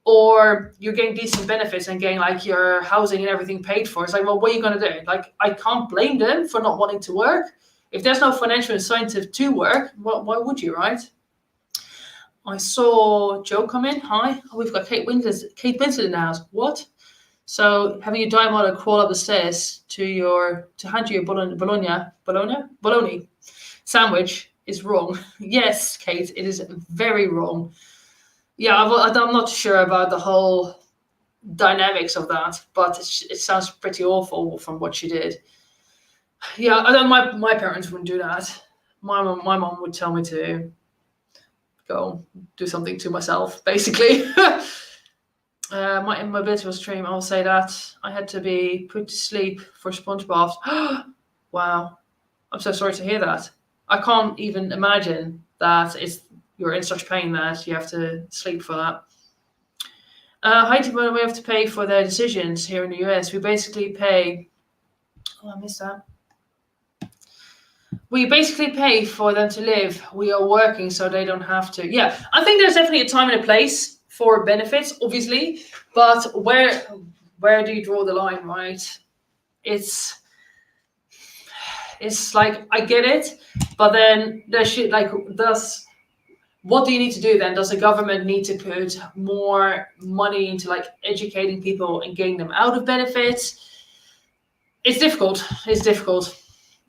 or you're getting decent benefits and getting like your housing and everything paid for. It's like, well, what are you going to do? Like, I can't blame them for not wanting to work. If there's no financial incentive to work, why would you, right? I saw Joe come in. Hi. Oh, we've got Kate Winslet in the house. What? So having your diet model crawl up the stairs to hand you your bologna sandwich is wrong. Yes, Kate, it is very wrong. Yeah, I'm not sure about the whole dynamics of that, but it sounds pretty awful from what she did. Yeah, I don't. My parents wouldn't do that. My mom would tell me to go do something to myself, basically. My immobility was extreme. I'll say that. I had to be put to sleep for sponge baths. Wow. I'm so sorry to hear that. I can't even imagine that you're in such pain that you have to sleep for that. We have to pay for their decisions here in the US. We basically pay. Oh, I missed that. We basically pay for them to live. We are working so they don't have to. Yeah, I think there's definitely a time and a place for benefits, obviously, but where do you draw the line, right? It's like, I get it, but then there should, like, what do you need to do then? Does the government need to put more money into like educating people and getting them out of benefits? It's difficult.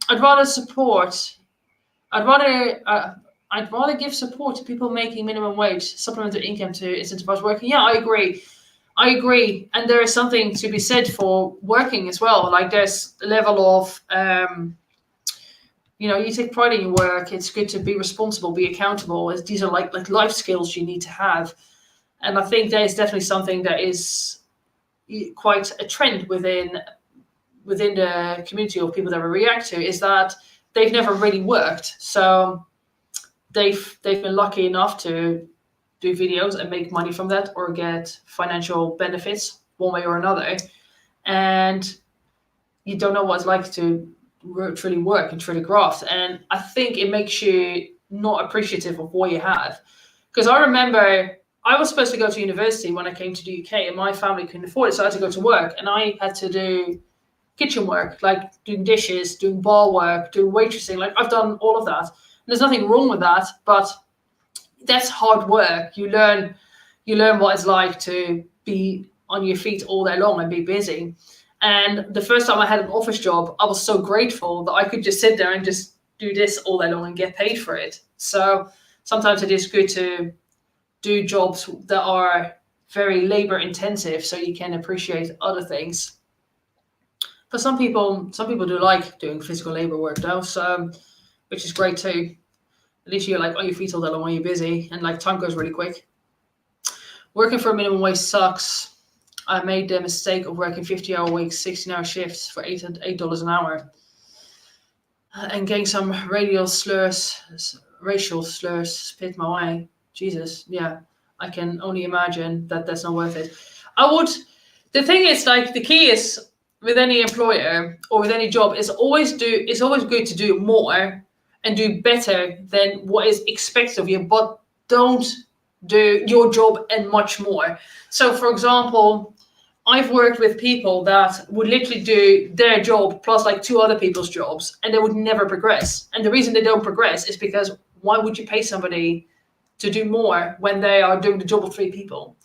I'd rather give support to people making minimum wage, supplemental income to incentivize working. Yeah, I agree. And there is something to be said for working as well. Like, there's a level of, you take pride in your work. It's good to be responsible, be accountable. These are like life skills you need to have. And I think there is definitely something that is quite a trend within the community of people that we react to, is that they've never really worked. So they've been lucky enough to do videos and make money from that, or get financial benefits one way or another. And you don't know what it's like to truly work and truly graft. And I think it makes you not appreciative of what you have. Because I remember I was supposed to go to university when I came to the UK, and my family couldn't afford it. So I had to go to work, and I had to do kitchen work, like doing dishes, doing bar work, doing waitressing. Like, I've done all of that. And there's nothing wrong with that, but that's hard work. You learn what it's like to be on your feet all day long and be busy. And the first time I had an office job, I was so grateful that I could just sit there and just do this all day long and get paid for it. So sometimes it is good to do jobs that are very labor intensive so you can appreciate other things. But some people do like doing physical labor work though, so, which is great too. At least you're like on your feet all day long when you're busy, and like time goes really quick. Working for a minimum wage sucks. I made the mistake of working 50-hour weeks, 16-hour shifts for $8 an hour, and getting some racial slurs spit my way. Jesus, yeah, I can only imagine that that's not worth it. The thing is, like, the key is with any employer or with any job is it's always good to do more and do better than what is expected of you, but don't do your job and much more. So, for example, I've worked with people that would literally do their job plus like 2 other people's jobs, and they would never progress. And the reason they don't progress is because why would you pay somebody to do more when they are doing the job of 3 people?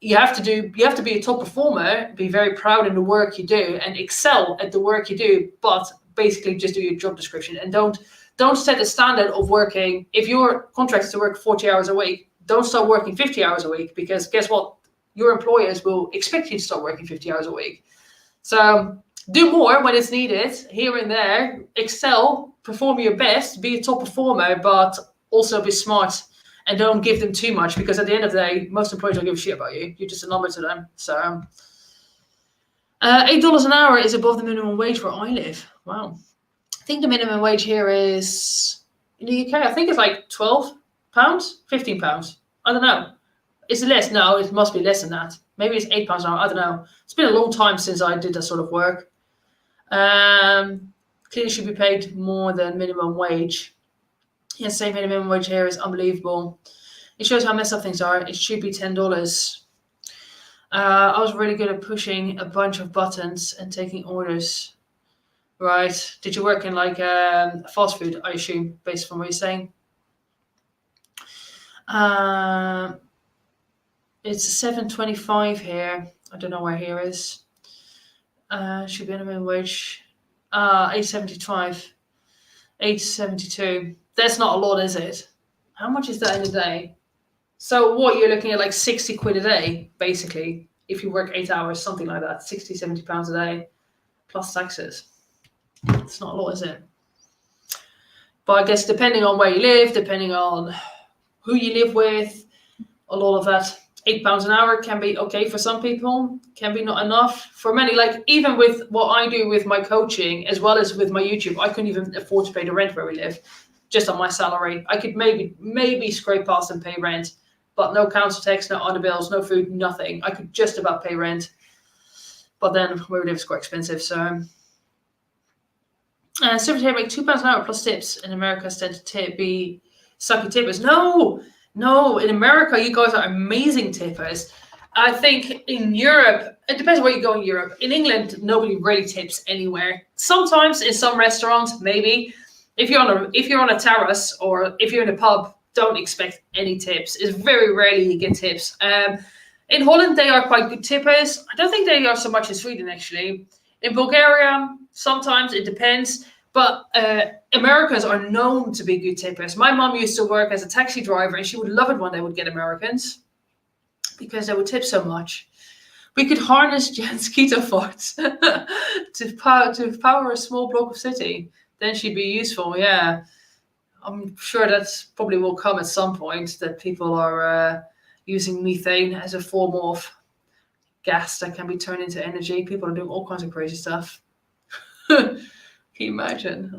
You have to be a top performer, be very proud in the work you do, and excel at the work you do, but basically just do your job description, and don't set a standard of working. If your contract is to work 40 hours a week, don't start working 50 hours a week, because guess what? Your employers will expect you to start working 50 hours a week. So do more when it's needed, here and there, excel, perform your best, be a top performer, but also be smart. And don't give them too much, because at the end of the day, most employees don't give a shit about you. You're just a number to them. So $8 an hour is above the minimum wage where I live. Wow. I think the minimum wage here is, in the UK, I think it's like £12, £15. I don't know. Is it less? No, it must be less than that. Maybe it's £8 an hour. I don't know. It's been a long time since I did that sort of work. Clearly should be paid more than minimum wage. Yes, same minimum wage here is unbelievable. It shows how messed up things are. It should be $10. I was really good at pushing a bunch of buttons and taking orders. Right. Did you work in like fast food, I assume, based on what you're saying? It's $7.25 here. I don't know where here is. Should be minimum wage. $8.75. $8.72. That's not a lot, is it? How much is that in a day? So what, you're looking at like 60 quid a day, basically, if you work 8 hours, something like that, 60, 70 pounds a day, plus taxes. It's not a lot, is it? But I guess depending on where you live, depending on who you live with, a lot of that, £8 an hour can be okay for some people, can be not enough. For many, like even with what I do with my coaching, as well as with my YouTube, I couldn't even afford to pay the rent where we live, just on my salary. I could maybe scrape past and pay rent, but no council tax, no other bills, no food, nothing. I could just about pay rent. But then where we live is quite expensive, so... Servers here make £2 an hour plus tips. In America, tend to be sucky tippers. No, in America, you guys are amazing tippers. I think in Europe, it depends where you go in Europe. In England, nobody really tips anywhere. Sometimes in some restaurants, maybe. If you're on a terrace or if you're in a pub, don't expect any tips. It's very rarely you get tips. In Holland, they are quite good tippers. I don't think they are so much in Sweden, actually. In Bulgaria, sometimes it depends. But Americans are known to be good tippers. My mom used to work as a taxi driver, and she would love it when they would get Americans because they would tip so much. We could harness Jan's keto farts to power a small block of city. Then she'd be useful, yeah. I'm sure that probably will come at some point, that people are using methane as a form of gas that can be turned into energy. People are doing all kinds of crazy stuff. Can you imagine?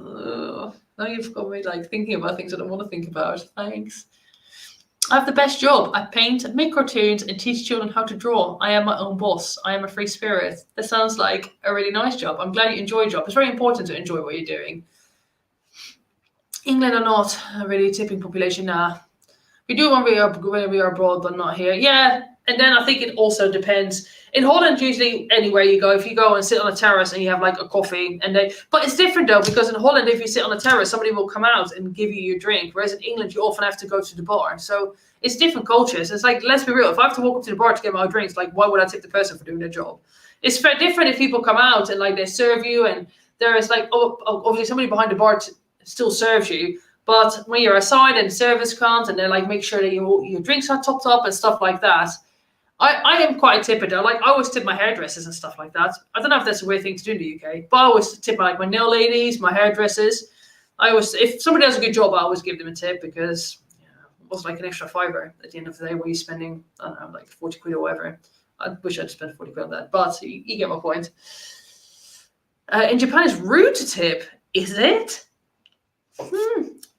Now you've got me like thinking about things I don't want to think about. Thanks. I have the best job. I paint, make cartoons, and teach children how to draw. I am my own boss. I am a free spirit. That sounds like a really nice job. I'm glad you enjoy your job. It's very important to enjoy what you're doing. England are not a really tipping population. Nah. We do when we are abroad, but not here. Yeah, and then I think it also depends. In Holland, usually anywhere you go, if you go and sit on a terrace and you have like a coffee, but it's different though, because in Holland, if you sit on a terrace, somebody will come out and give you your drink. Whereas in England, you often have to go to the bar. So it's different cultures. It's like, let's be real. If I have to walk up to the bar to get my drinks, like, why would I tip the person for doing their job? It's very different if people come out and like they serve you, and there is like, obviously somebody behind the bar still serves you. But when you're aside and service comes and they like make sure that your drinks are topped up and stuff like that, I am quite a tipper though. Like, I always tip my hairdressers and stuff like that. I don't know if that's a weird thing to do in the UK, but I always tip my nail ladies, my hairdressers. If somebody does a good job, I always give them a tip, because it was like an extra fiver at the end of the day where you're spending, I don't know, like 40 quid or whatever. I wish I'd spent 40 quid on that, but you get my point. In Japan, it's rude to tip, is it?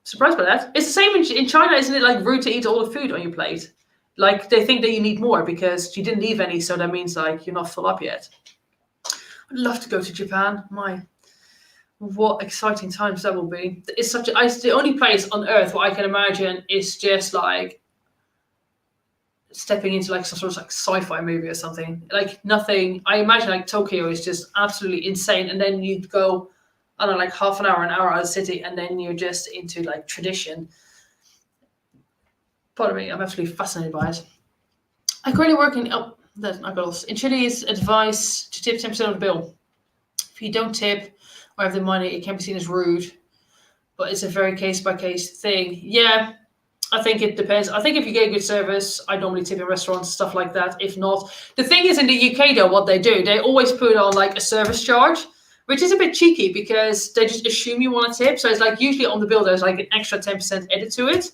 Surprised by that. It's the same in China, isn't it? Like rude to eat all the food on your plate. Like they think that you need more because you didn't leave any, so that means like you're not full up yet. I'd love to go to Japan. What exciting times that will be. It's the only place on earth where I can imagine is just like stepping into like some sort of like sci-fi movie or something. Like nothing. I imagine like Tokyo is just absolutely insane, and then you'd go, I don't know, like half an hour out of the city, and then you're just into like tradition. Pardon me, I'm absolutely fascinated by it. I currently work in I got lost. In Chile's advice to tip 10% of the bill. If you don't tip or have the money, it can be seen as rude, but it's a very case by case thing. Yeah, I think it depends. I think if you get good service, I normally tip in restaurants, stuff like that. If not, the thing is in the UK though, what they do, they always put on like a service charge, which is a bit cheeky because they just assume you want to tip. So it's like usually on the bill there's like an extra 10% added to it.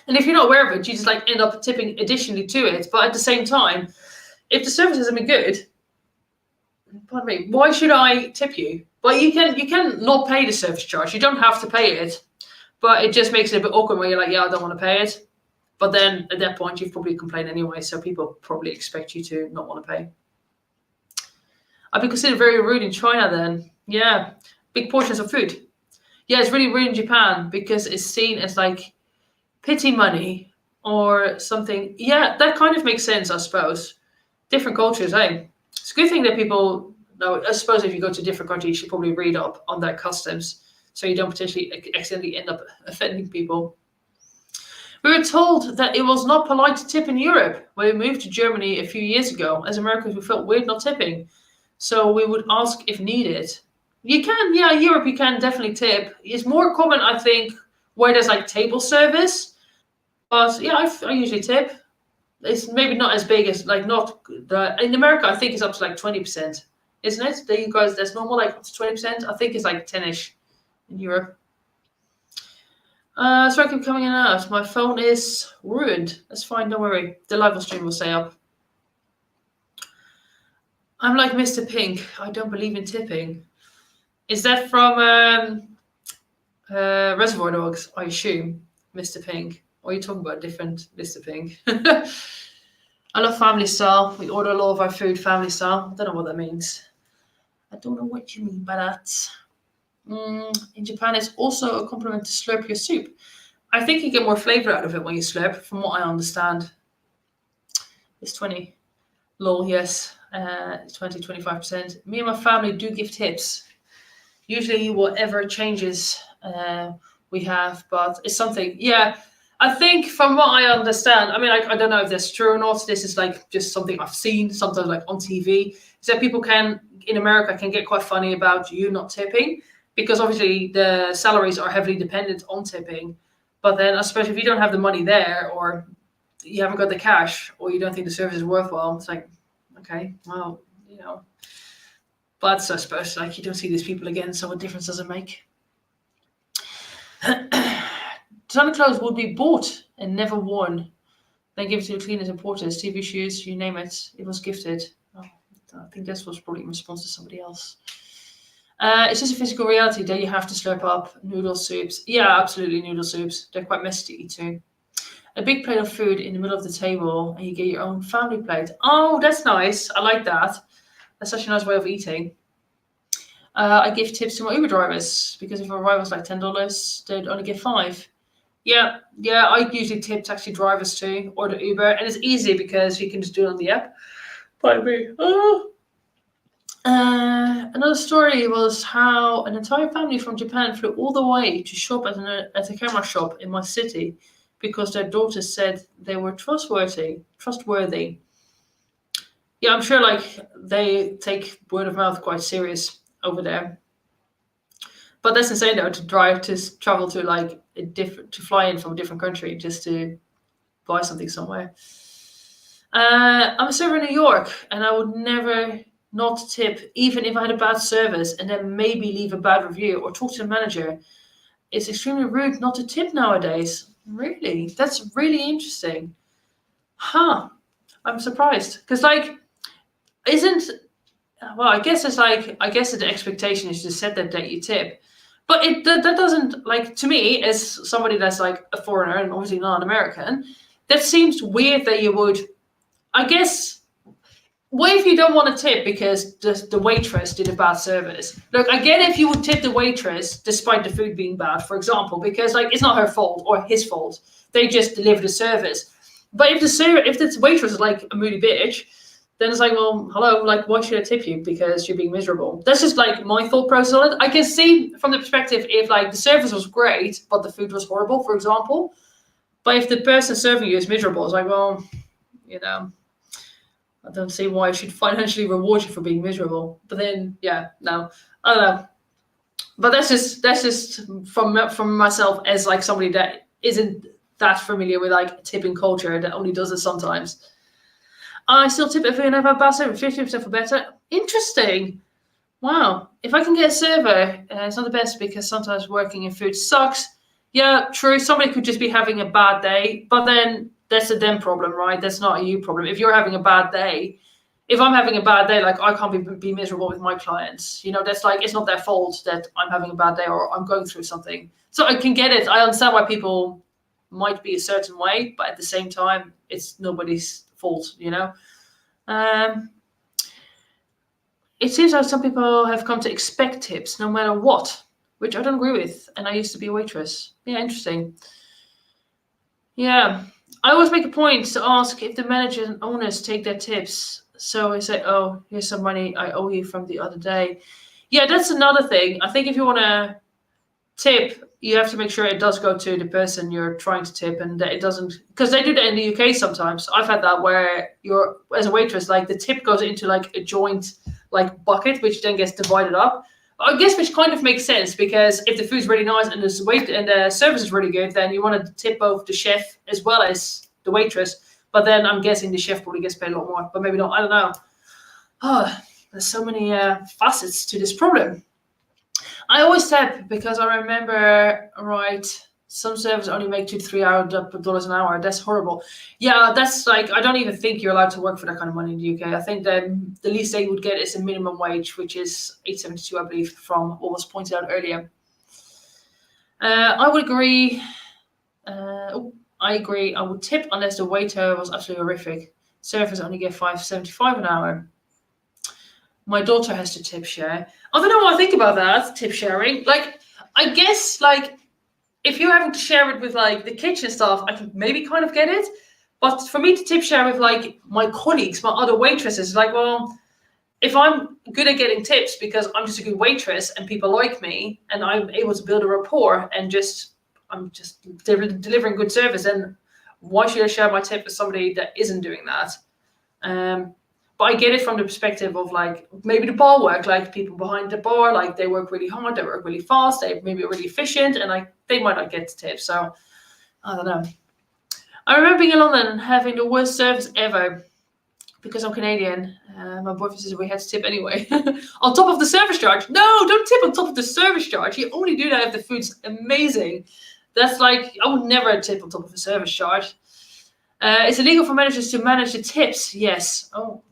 And if you're not aware of it, you just like end up tipping additionally to it. But at the same time, if the service hasn't been good, pardon me, why should I tip you? But you can not pay the service charge. You don't have to pay it. But it just makes it a bit awkward when you're like, yeah, I don't want to pay it. But then at that point, you've probably complained anyway. So people probably expect you to not want to pay. I'd be considered very rude in China then. Yeah, big portions of food. Yeah, it's really rude in Japan because it's seen as like pity money or something. Yeah, that kind of makes sense, I suppose. Different cultures, eh? It's a good thing that people know. I suppose if you go to different countries, you should probably read up on their customs so you don't potentially accidentally end up offending people. We were told that it was not polite to tip in Europe when we moved to Germany a few years ago. As Americans, we felt weird not tipping. So we would ask if needed. You can, yeah, Europe, you can definitely tip. It's more common, I think, where there's like table service. But yeah, I usually tip. It's maybe not as big as like in America. I think it's up to like 20%, isn't it? There you guys, that's normal, like up to 20%. I think it's like 10ish in Europe. So I keep coming in and out. My phone is ruined. That's fine, don't worry. The live stream will stay up. I'm like Mr. Pink. I don't believe in tipping. Is that from Reservoir Dogs, I assume, Mr. Pink? Or are you talking about a different Mr. Pink? I love family style. We order a lot of our food family style. I don't know what that means. I don't know what you mean by that. In Japan, it's also a compliment to slurp your soup. I think you get more flavor out of it when you slurp, from what I understand. It's 20. Lol, yes. 20, 25%. Me and my family do give tips. Usually whatever changes we have, but it's something. Yeah, I think from what I understand, I mean, I don't know if that's true or not. This is like just something I've seen sometimes like on TV. So people in America can get quite funny about you not tipping because obviously the salaries are heavily dependent on tipping. But then I suppose if you don't have the money there or you haven't got the cash or you don't think the service is worthwhile, it's like, okay, well, you know. But I suppose like you don't see these people again, so what difference does it make? Designer clothes would be bought and never worn. Then give it to the cleaners and porters, TV shoes, you name it. It was gifted. Oh, I think this was probably in response to somebody else. It's just a physical reality that you have to slurp up noodle soups. Yeah, absolutely, noodle soups. They're quite messy to eat too. A big plate of food in the middle of the table and you get your own family plate. Oh, that's nice. I like that. That's such a nice way of eating. I give tips to my Uber drivers because if a ride was like $10, they'd only get $5. Yeah, I usually tip taxi drivers too, or the Uber, and it's easy because you can just do it on the app. By me. Oh. Another story was how an entire family from Japan flew all the way to shop at a camera shop in my city because their daughter said they were trustworthy. Yeah, I'm sure like they take word of mouth quite serious over there. But that's insane though to travel to like to fly in from a different country just to buy something somewhere. I'm a server in New York and I would never not tip even if I had a bad service and then maybe leave a bad review or talk to the manager. It's extremely rude not to tip nowadays. Really? That's really interesting. Huh. I'm surprised. Because like I guess the expectation is to set that you tip. But that doesn't, like, to me, as somebody that's like a foreigner and obviously not an American, that seems weird that you would, I guess. What if you don't want to tip because the waitress did a bad service? Look, I get if you would tip the waitress despite the food being bad, for example, because like it's not her fault or his fault. They just delivered a service. But if the waitress is like a moody bitch, then it's like, well, hello, like why should I tip you? Because you're being miserable. That's just like my thought process on it. I can see from the perspective if like the service was great, but the food was horrible, for example. But if the person serving you is miserable, it's like, well, you know, I don't see why I should financially reward you for being miserable. But then, yeah, no, I don't know. But that's just from myself as like somebody that isn't that familiar with like tipping culture that only does it sometimes. I still tip if I have a bad service, 50% for better. Interesting. Wow. If I can get a server, it's not the best because sometimes working in food sucks. Yeah, true. Somebody could just be having a bad day, but then that's a them problem, right? That's not a you problem. If you're having a bad day, if I'm having a bad day, like I can't be miserable with my clients. You know, that's like, it's not their fault that I'm having a bad day or I'm going through something. So I can get it. I understand why people might be a certain way, but at the same time, it's nobody's fault, you know? It seems like some people have come to expect tips no matter what, which I don't agree with. And I used to be a waitress. Yeah, interesting. Yeah. I always make a point to ask if the managers and owners take their tips. So I say, oh, here's some money I owe you from the other day. Yeah, that's another thing. I think if you want to tip, you have to make sure it does go to the person you're trying to tip and that it doesn't, because they do that in the UK sometimes. I've had that where you're, as a waitress, like the tip goes into like a joint like bucket, which then gets divided up. I guess which kind of makes sense because if the food's really nice and the service is really good, then you want to tip both the chef as well as the waitress. But then I'm guessing the chef probably gets paid a lot more, but maybe not. I don't know. Oh, there's so many facets to this problem. I always tip because I remember, right, some servers only make $2 to $3 an hour. That's horrible. Yeah, that's like, I don't even think you're allowed to work for that kind of money in the UK. I think that the least they would get is a minimum wage, which is $8.72, I believe, from what was pointed out earlier. I would agree. I agree. I would tip unless the waiter was absolutely horrific. Servers only get $5.75 an hour. My daughter has to tip share. I don't know what I think about that, tip sharing. Like, I guess, like, if you're having to share it with, like, the kitchen staff, I can maybe kind of get it. But for me to tip share with, like, my colleagues, my other waitresses, like, well, if I'm good at getting tips because I'm just a good waitress and people like me and I'm able to build a rapport and I'm just delivering good service, and why should I share my tip with somebody that isn't doing that? But I get it from the perspective of like maybe the bar work, like people behind the bar, like they work really hard, they work really fast, they maybe are really efficient, and like they might not get tips. So I don't know. I remember being in London and having the worst service ever because I'm Canadian. My boyfriend says we had to tip anyway. On top of the service charge. No, don't tip on top of the service charge. You only do that if the food's amazing. That's like, I would never tip on top of a service charge. It's illegal for managers to manage the tips. Yes. Oh.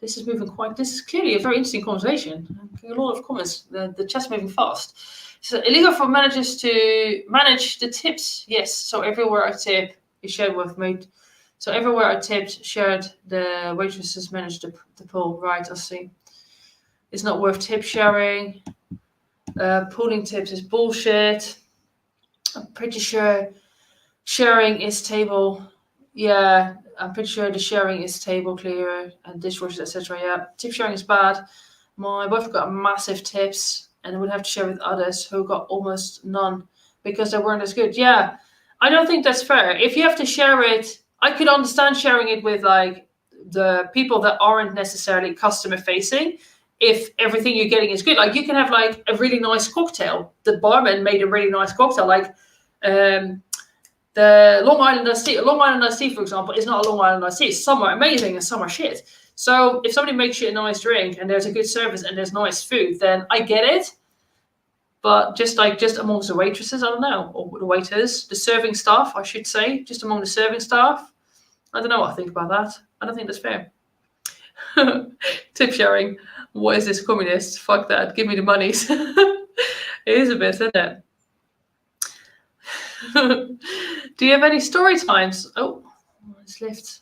This is moving quite. This is clearly a very interesting conversation. I'm getting a lot of comments. The chat's moving fast. So illegal for managers to manage the tips. Yes. So everywhere I tip is shared with mate. So everywhere I tipped, shared, the waitresses managed the pool. Right. I see. It's not worth tip sharing. Pooling tips is bullshit. I'm pretty sure. Sharing is table. Yeah, I'm pretty sure the sharing is table clear and dishwashers, etc. Yeah, tip sharing is bad. My boyfriend got massive tips and would have to share with others who got almost none because they weren't as good. Yeah, I don't think that's fair. If you have to share it, I could understand sharing it with like the people that aren't necessarily customer facing. If everything you're getting is good, like you can have like a really nice cocktail. The barman made a really nice cocktail, like. The Long Island iced tea, for example, is not a Long Island iced tea. Some are amazing and some are shit. So if somebody makes you a nice drink and there's a good service and there's nice food, then I get it. But just amongst the waitresses, I don't know, or the waiters, the serving staff, I should say, just among the serving staff, I don't know what I think about that. I don't think that's fair. Tip sharing. What is this, communist? Fuck that. Give me the monies. It is a bit, isn't it? Do you have any story times? Oh, it's left.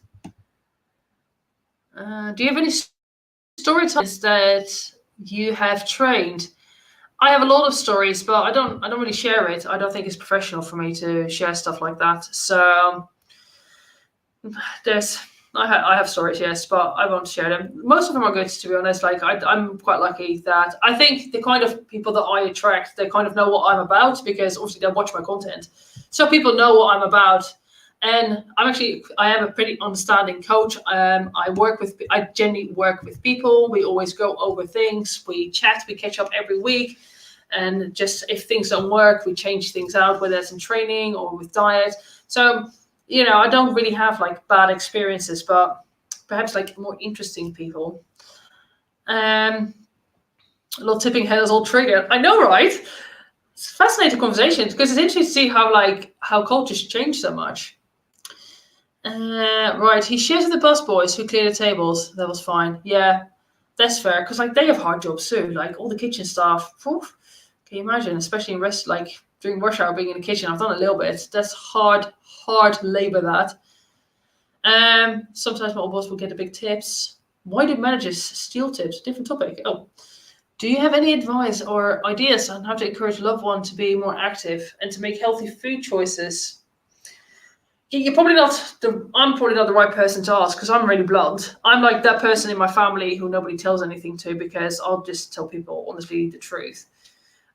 Do you have any story times that you have trained? I have a lot of stories, but I don't really share it. I don't think it's professional for me to share stuff like that. So there's I have stories, yes, but I won't share them. Most of them are good, to be honest. Like I'm quite lucky that I think the kind of people that I attract, they kind of know what I'm about because obviously they watch my content, so people know what I'm about. And I am a pretty understanding coach. I genuinely work with people. We always go over things. We chat. We catch up every week, and just if things don't work, we change things out, whether it's in training or with diet. So I don't really have like bad experiences, but perhaps like more interesting people. A little tipping head is all triggered. I know, right? It's a fascinating conversation because it's interesting to see how cultures change so much. Right, he shares with the busboys who clear the tables. That was fine. Yeah, that's fair because like they have hard jobs too. Like all the kitchen staff. Oof, can you imagine, especially in during rush hour being in the kitchen? I've done a little bit. That's hard labor. That. Sometimes my old boss will get the big tips. Why do managers steal tips? Different topic. Oh, do you have any advice or ideas on how to encourage a loved one to be more active and to make healthy food choices? I'm probably not the right person to ask because I'm really blunt. I'm like that person in my family who nobody tells anything to because I'll just tell people honestly the truth.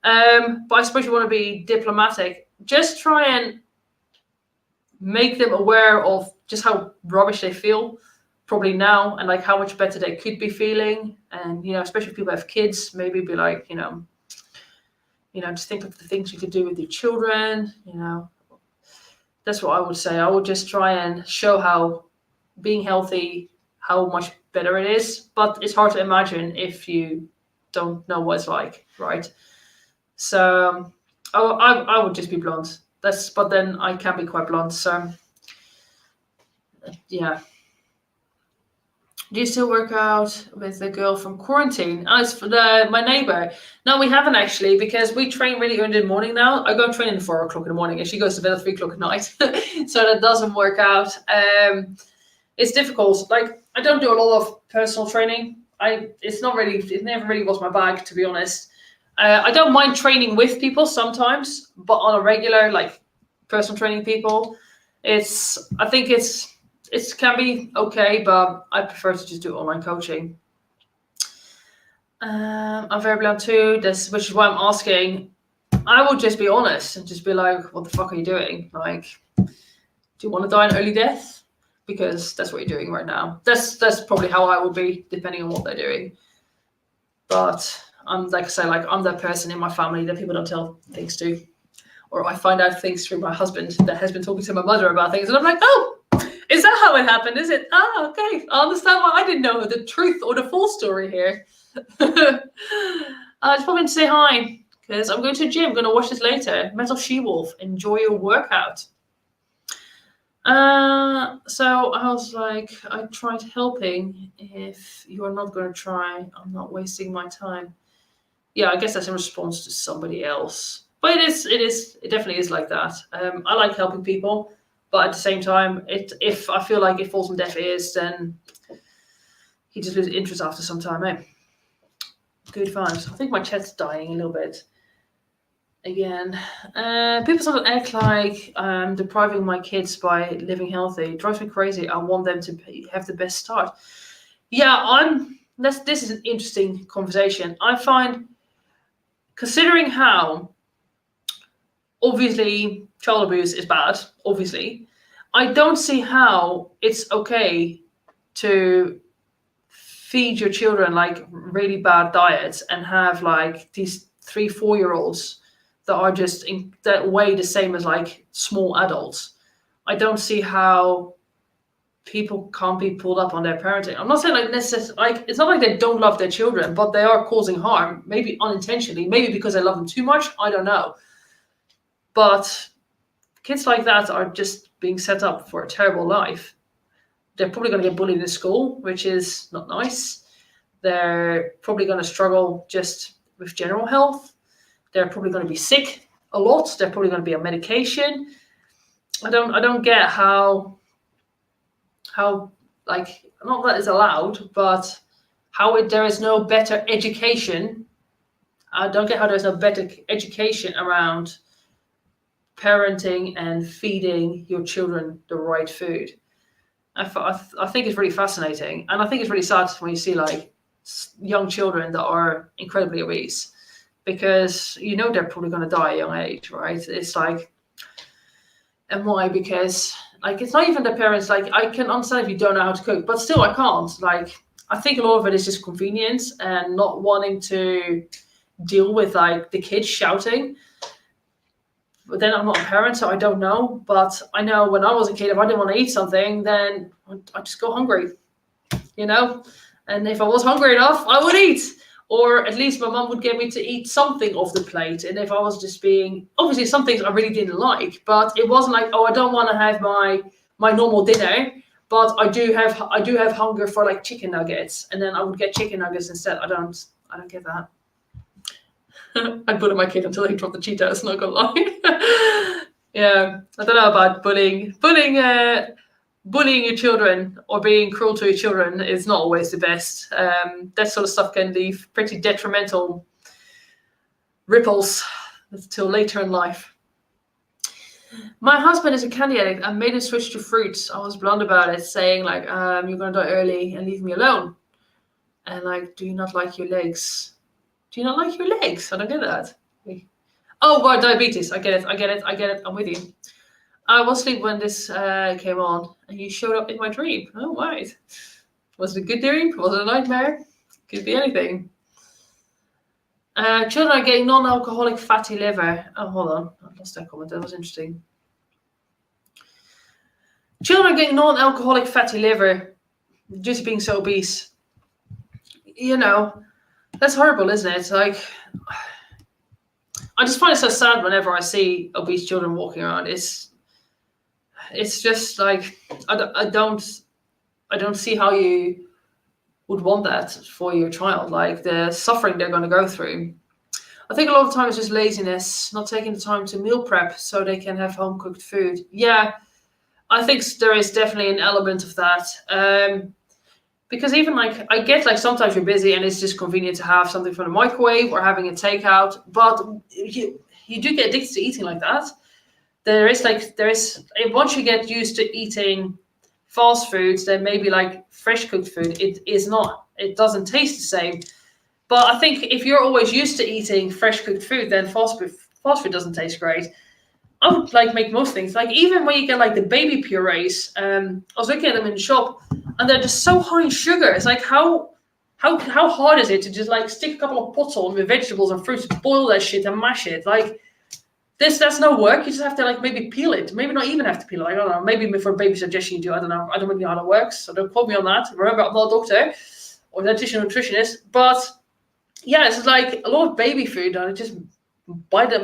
But I suppose you want to be diplomatic. Just try and make them aware of just how rubbish they feel probably now and like how much better they could be feeling. And, especially if people have kids, maybe be like, just think of the things you could do with your children, That's what I would say. I would just try and show how being healthy, how much better it is. But it's hard to imagine if you don't know what it's like, right? So I would just be blunt. But then I can be quite blunt. So yeah. Do you still work out with the girl from quarantine? Oh, it's for my neighbor. No, we haven't actually because we train really early in the morning now. I go train at 4 o'clock in the morning and she goes to bed at 3 o'clock at night. So that doesn't work out. It's difficult. Like I don't do a lot of personal training. It never really was my bag, to be honest. I don't mind training with people sometimes, but on a regular, like personal training people, I think it can be okay, but I prefer to just do online coaching. I'm very blunt too, which is why I'm asking. I would just be honest and just be like, what the fuck are you doing? Like, do you want to die an early death? Because that's what you're doing right now. That's probably how I would be, depending on what they're doing. But I'm like I say, like I'm that person in my family that people don't tell things to. Or I find out things through my husband that has been talking to my mother about things, and I'm like, oh, is that how it happened? Is it? Ah, okay. I understand why I didn't know the truth or the full story here. I just wanted to say hi because I'm going to the gym. I'm going to watch this later. Metal She-Wolf. Enjoy your workout. So I was like, I tried helping. If you are not going to try, I'm not wasting my time. Yeah, I guess that's in response to somebody else. But it definitely is like that. I like helping people. But at the same time, if I feel like it falls on deaf ears, then he just loses interest after some time, eh? Good vibes. I think my chat's dying a little bit. Again. People sort of act like I'm depriving my kids by living healthy. It drives me crazy. I want them to have the best start. Yeah, this is an interesting conversation. I find, considering how obviously child abuse is bad, obviously, I don't see how it's okay to feed your children like really bad diets and have like these 3-4-year-olds that are just that weigh the same as like small adults. I don't see how people can't be pulled up on their parenting. I'm not saying like necessarily, like it's not like they don't love their children, but they are causing harm, maybe unintentionally, maybe because they love them too much. I don't know. But kids like that are just being set up for a terrible life. They're probably going to get bullied in school, which is not nice. They're probably going to struggle just with general health. They're probably going to be sick a lot. They're probably going to be on medication. I don't get how like, not that it's allowed, but how there is no better education. I don't get how there's no better education around parenting and feeding your children the right food. I think it's really fascinating, and I think it's really sad when you see like young children that are incredibly obese, because they're probably going to die at a young age, right? It's like, and why? Because like, it's not even the parents. Like, I can understand if you don't know how to cook, but still I can't. Like, I think a lot of it is just convenience and not wanting to deal with like the kids shouting. But then I'm not a parent, so I don't know. But I know when I was a kid, if I didn't want to eat something, then I'd just go hungry, you know? And if I was hungry enough, I would eat. Or at least my mum would get me to eat something off the plate. And if I was just being, obviously some things I really didn't like, but it wasn't like, oh, I don't want to have my normal dinner, but I do have hunger for like chicken nuggets. And then I would get chicken nuggets instead. I don't get that. I'd bully my kid until he dropped the Cheetos, not gonna lie. Yeah, I don't know about bullying your children or being cruel to your children is not always the best. That sort of stuff can leave pretty detrimental ripples till later in life. My husband is a candy addict. I made him switch to fruits. I was blunt about it, saying like, you're gonna die early and leave me alone. And like, do you not like your legs? Do you not like your legs? I don't get that. Oh, well, diabetes. I get it. I'm with you. I was asleep when this came on, and you showed up in my dream. Oh, right. Was it a good dream? Was it a nightmare? Could be anything. Children are getting non-alcoholic fatty liver. Oh, hold on. I lost that comment. That was interesting. Children are getting non-alcoholic fatty liver due to being so obese. That's horrible, isn't it? Like, I just find it so sad whenever I see obese children walking around. It's just like, I don't see how you would want that for your child. Like, the suffering they're going to go through. I think a lot of the time it's just laziness, not taking the time to meal prep so they can have home cooked food. Yeah, I think there is definitely an element of that. Because even like, I get like sometimes you're busy and it's just convenient to have something from the microwave or having a takeout, but you do get addicted to eating like that. Once you get used to eating fast foods, then maybe like fresh cooked food, it doesn't taste the same. But I think if you're always used to eating fresh cooked food, then fast food doesn't taste great. I would like make most things, like even when you get like the baby purees. I was looking at them in the shop, and they're just so high in sugar. It's like, how hard is it to just like stick a couple of pots on with vegetables and fruits, boil that shit and mash it? Like, that's no work. You just have to like maybe peel it, maybe not even have to peel it. I don't know. Maybe for baby suggestion you do. I don't know. I don't really know how that works, so don't quote me on that. Remember, I'm not a doctor or dietitian or nutritionist, but yeah, it's like a lot of baby food. I just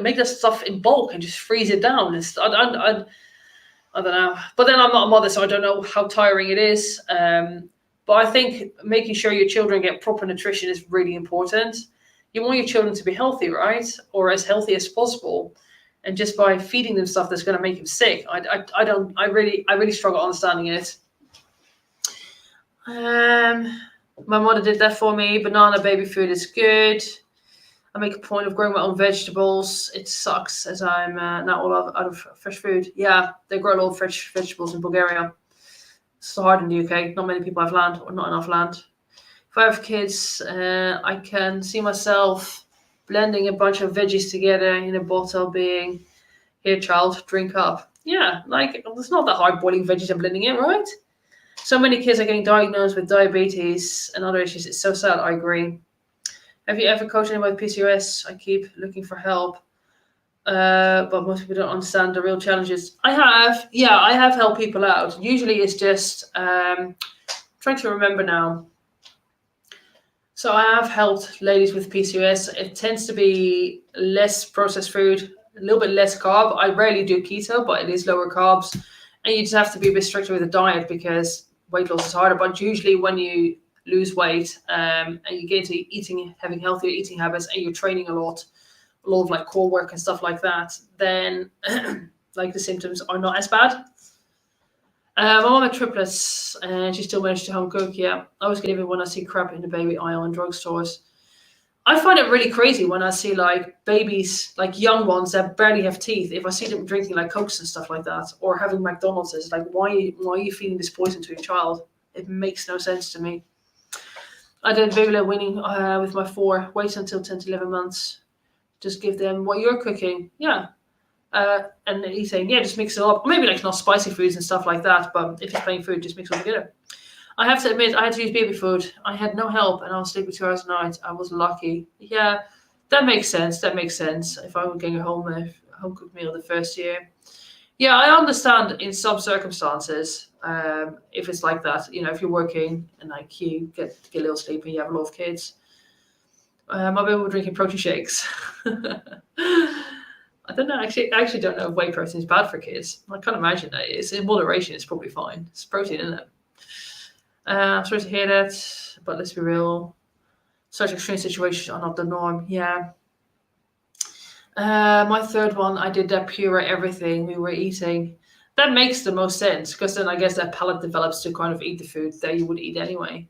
make that stuff in bulk and just freeze it down. I don't know. But then I'm not a mother, so I don't know how tiring it is. But I think making sure your children get proper nutrition is really important. You want your children to be healthy, right? Or as healthy as possible. And just by feeding them stuff that's going to make them sick, I really struggle understanding it. My mother did that for me. Banana baby food is good. I make a point of growing my own vegetables. It sucks as I'm now all out of fresh food. Yeah, they grow a lot of fresh vegetables in Bulgaria. It's so hard in the UK. Not many people have land, or not enough land. If I have kids, I can see myself blending a bunch of veggies together in a bottle, being, here, child, drink up. Yeah, like, it's not that hard boiling veggies and blending it, right? So many kids are getting diagnosed with diabetes and other issues. It's so sad. I agree. Have you ever coached anyone with PCOS? I keep looking for help, but most people don't understand the real challenges. I have helped people out. Usually it's just, trying to remember now. So I have helped ladies with PCOS. It tends to be less processed food, a little bit less carb. I rarely do keto, but it is lower carbs. And you just have to be a bit stricter with the diet because weight loss is harder. But usually when you lose weight and you get into having healthier eating habits, and you're training a lot of like core work and stuff like that, then like the symptoms are not as bad. My mom had triplets, and she still managed to home cook. Yeah, I always get even when I see crap in the baby aisle in drugstores. I find it really crazy when I see like babies, like young ones that barely have teeth. If I see them drinking like Cokes and stuff like that, or having McDonald's, it's like, why are you feeding this poison to your child? It makes no sense to me. I did baby led weaning with my 4. Wait until 10 to 11 months. Just give them what you're cooking. Yeah. And he's saying, yeah, just mix it up. Maybe like not spicy foods and stuff like that, but if it's plain food, just mix it all together. I have to admit, I had to use baby food. I had no help, and I was sleeping 2 hours a night. I was lucky. Yeah, that makes sense. That makes sense. If I were getting a home cooked meal the first year, yeah, I understand in some circumstances. If it's like that, if you're working and like you get a little sleep and you have a lot of kids. My baby were drinking protein shakes. I don't know. I actually don't know if whey protein is bad for kids. I can't imagine that. It's in moderation. It's probably fine. It's protein, isn't it? I'm sorry to hear that, but let's be real. Such extreme situations are not the norm. Yeah. My third one, I did that puree everything we were eating. That makes the most sense because then I guess that palate develops to kind of eat the food that you would eat anyway.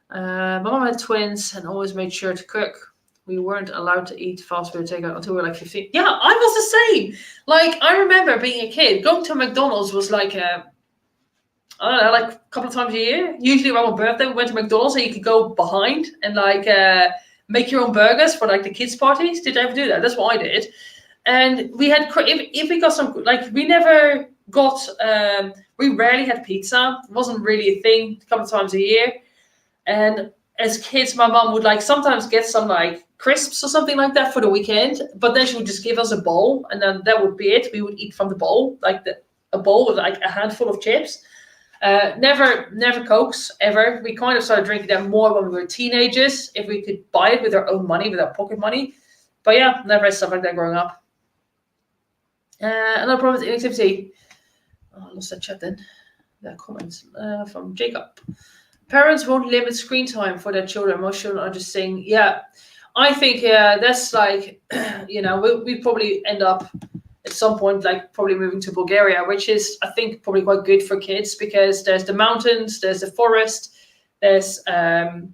My mom had twins and always made sure to cook. We weren't allowed to eat fast food takeout until we were like 15. Yeah, I was the same. Like, I remember being a kid, going to McDonald's was like I don't know, like a couple of times a year. Usually around my birthday, we went to McDonald's and you could go behind and like make your own burgers for like the kids' parties. Did I ever do that? That's what I did. And we had, if we got some, like we never got, we rarely had pizza. It wasn't really a thing a couple of times a year. And as kids, my mom would like sometimes get some like crisps or something like that for the weekend. But then she would just give us a bowl and then that would be it. We would eat from the bowl, like a bowl with like a handful of chips. Never Cokes ever. We kind of started drinking them more when we were teenagers, if we could buy it with our own money, with our pocket money. But yeah, never had stuff like that growing up. Another problem with inactivity. Oh, I lost that chat then. That comment from Jacob. Parents won't limit screen time for their children. Most children are just saying, yeah. I think that's like, we probably end up at some point, like probably moving to Bulgaria, which is, I think, probably quite good for kids because there's the mountains, there's the forest, there's the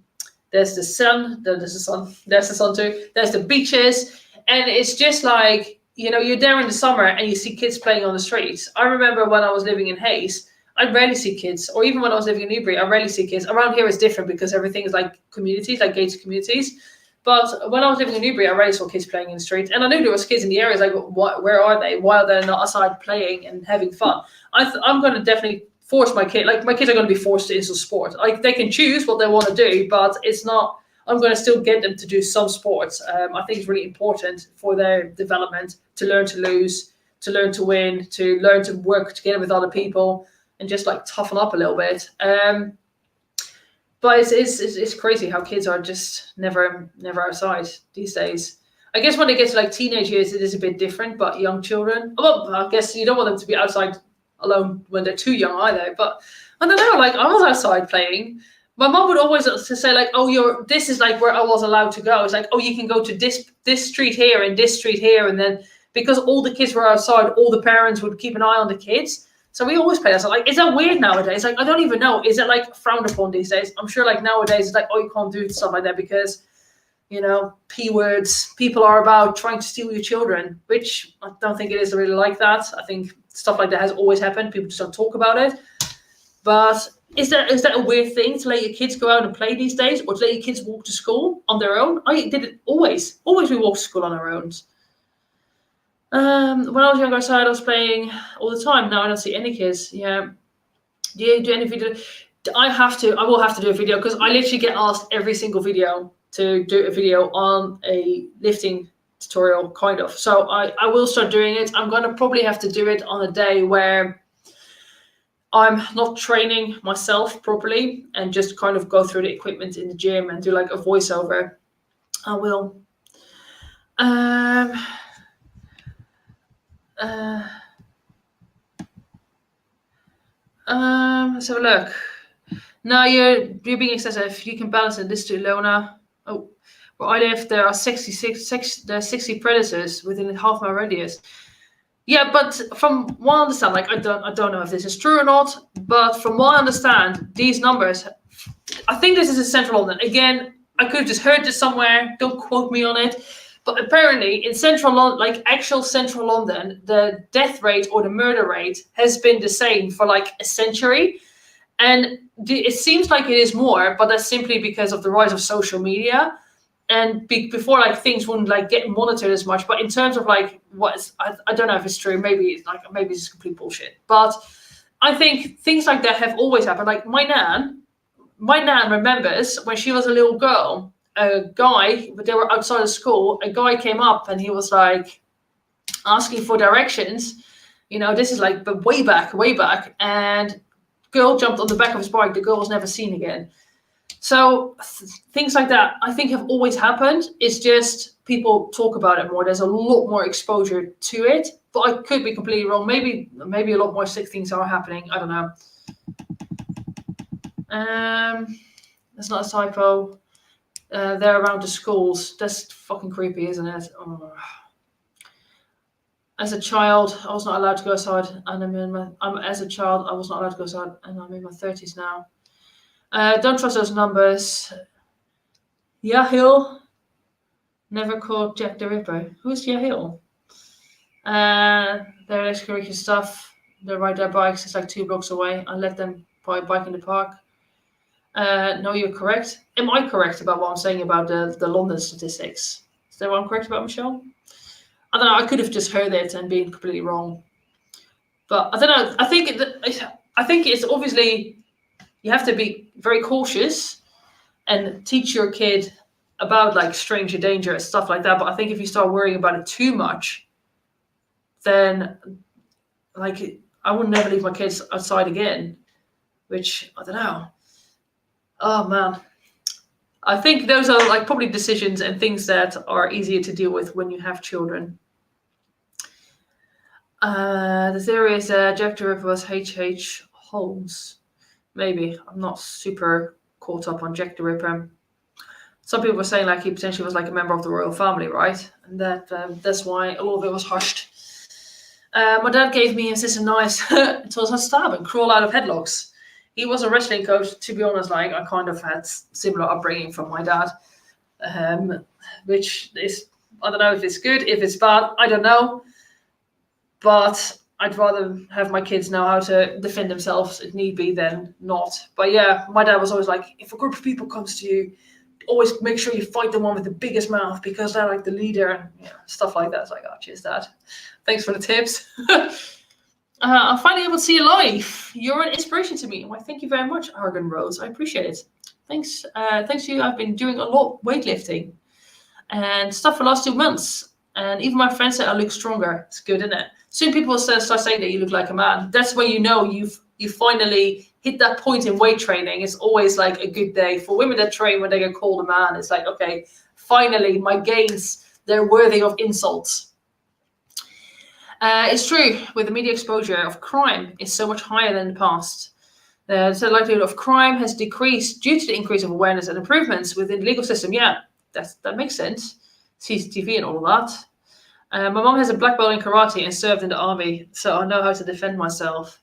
sun, there's the sun too, there's the beaches, and it's just like, you're there in the summer and you see kids playing on the streets. I remember when I was living in Hayes, I rarely see kids, or even when I was living in Newbury, I rarely see kids. Around here it's different because everything is like communities, like gated communities. But when I was living in Newbury, I already saw kids playing in the street. And I knew there was kids in the areas, like, where are they? Why are they not outside playing and having fun? I'm going to definitely force my kids are going to be forced into sport. Like, they can choose what they want to do, but it's not, I'm going to still get them to do some sports. I think it's really important for their development to learn to lose, to learn to win, to learn to work together with other people and just like toughen up a little bit. But it's crazy how kids are just never outside these days. I guess when they get to like teenage years, it is a bit different. But young children, well, I guess you don't want them to be outside alone when they're too young either. But I don't know. Like, I was outside playing. My mom would always say like, "Oh, this is like where I was allowed to go." It's like, "Oh, you can go to this street here and this street here," and then because all the kids were outside, all the parents would keep an eye on the kids. So we always play that. So like, is that weird nowadays? Like, I don't even know. Is it like frowned upon these days? I'm sure like nowadays it's like, oh, you can't do stuff like that because, P words, people are about trying to steal your children, which I don't think it is really like that. I think stuff like that has always happened. People just don't talk about it. But is that a weird thing to let your kids go out and play these days, or to let your kids walk to school on their own? I did it always. Always we walked to school on our own. When I was younger outside, I was playing all the time. Now I don't see any kids. Yeah. Do you do any video? I will have to do a video because I literally get asked every single video to do a video on a lifting tutorial, kind of. So I will start doing it. I'm going to probably have to do it on a day where I'm not training myself properly and just kind of go through the equipment in the gym and do like a voiceover. I will. Let's have a look. No, you're being excessive. You can balance it. This to Lona. Oh, where I live, there are 60 predators within a half-mile radius. Yeah, but from what I understand, like I don't know if this is true or not, but from what I understand, these numbers, I think this is in Central London. Again, I could have just heard this somewhere. Don't quote me on it. But apparently, in Central London, like actual Central London, the death rate or the murder rate has been the same for like a century. And it seems like it is more, but that's simply because of the rise of social media. And before, like things wouldn't like get monitored as much. But in terms of like I don't know if it's true. Maybe it's complete bullshit. But I think things like that have always happened. Like my nan remembers when she was a little girl, a guy, but they were outside of school, a guy came up and he was like asking for directions. This is like but way back. And girl jumped on the back of his bike. The girl was never seen again. So things like that, I think, have always happened. It's just people talk about it more. There's a lot more exposure to it. But I could be completely wrong. Maybe a lot more sick things are happening. I don't know. That's not a typo. They're around the schools. That's fucking creepy, isn't it? Oh. As a child, I was not allowed to go outside, and as a child, I was not allowed to go outside, and I'm in my 30s now. Don't trust those numbers. Yahil never called Jack the Ripper. Who's Yahil? Their extracurricular stuff. They ride their bikes. It's like 2 blocks away. I let them bike in the park. No, you're correct. Am I correct about what I'm saying about the London statistics? Is that what I'm correct about, Michelle? I don't know. I could have just heard it and been completely wrong. But I don't know. I think it's obviously you have to be very cautious and teach your kid about like stranger danger and stuff like that. But I think if you start worrying about it too much, then like I would never leave my kids outside again. Which I don't know. Oh man. I think those are like probably decisions and things that are easier to deal with when you have children. The theory is Jack the Ripper was H.H. Holmes. Maybe. I'm not super caught up on Jack the Ripper. Some people were saying like he potentially was like a member of the royal family, right? And that's why a lot of it was hushed. My dad gave me his sister knives until I stab and crawl out of headlocks. He was a wrestling coach. To be honest, like I kind of had similar upbringing from my dad, which is I don't know if it's good, if it's bad, I don't know. But I'd rather have my kids know how to defend themselves if need be than not. But yeah, my dad was always like, if a group of people comes to you, always make sure you fight the one with the biggest mouth because they're like the leader and stuff like that. It's like, oh, cheers, Dad. Thanks for the tips. I'm finally able to see you live. You're an inspiration to me. Why, thank you very much, Argon Rose. I appreciate it. Thanks. Thanks to you. I've been doing a lot of weightlifting and stuff for the last 2 months. And even my friends said I look stronger. It's good, isn't it? Soon people will start saying that you look like a man. That's when you know you finally hit that point in weight training. It's always like a good day. For women that train when they get called a man, it's like, okay, finally my gains, they're worthy of insults. It's true, with the media exposure of crime is so much higher than in the past. So the likelihood of crime has decreased due to the increase of awareness and improvements within the legal system. Yeah, that makes sense. CCTV and all of that. My mom has a black belt in karate and served in the army, so I know how to defend myself.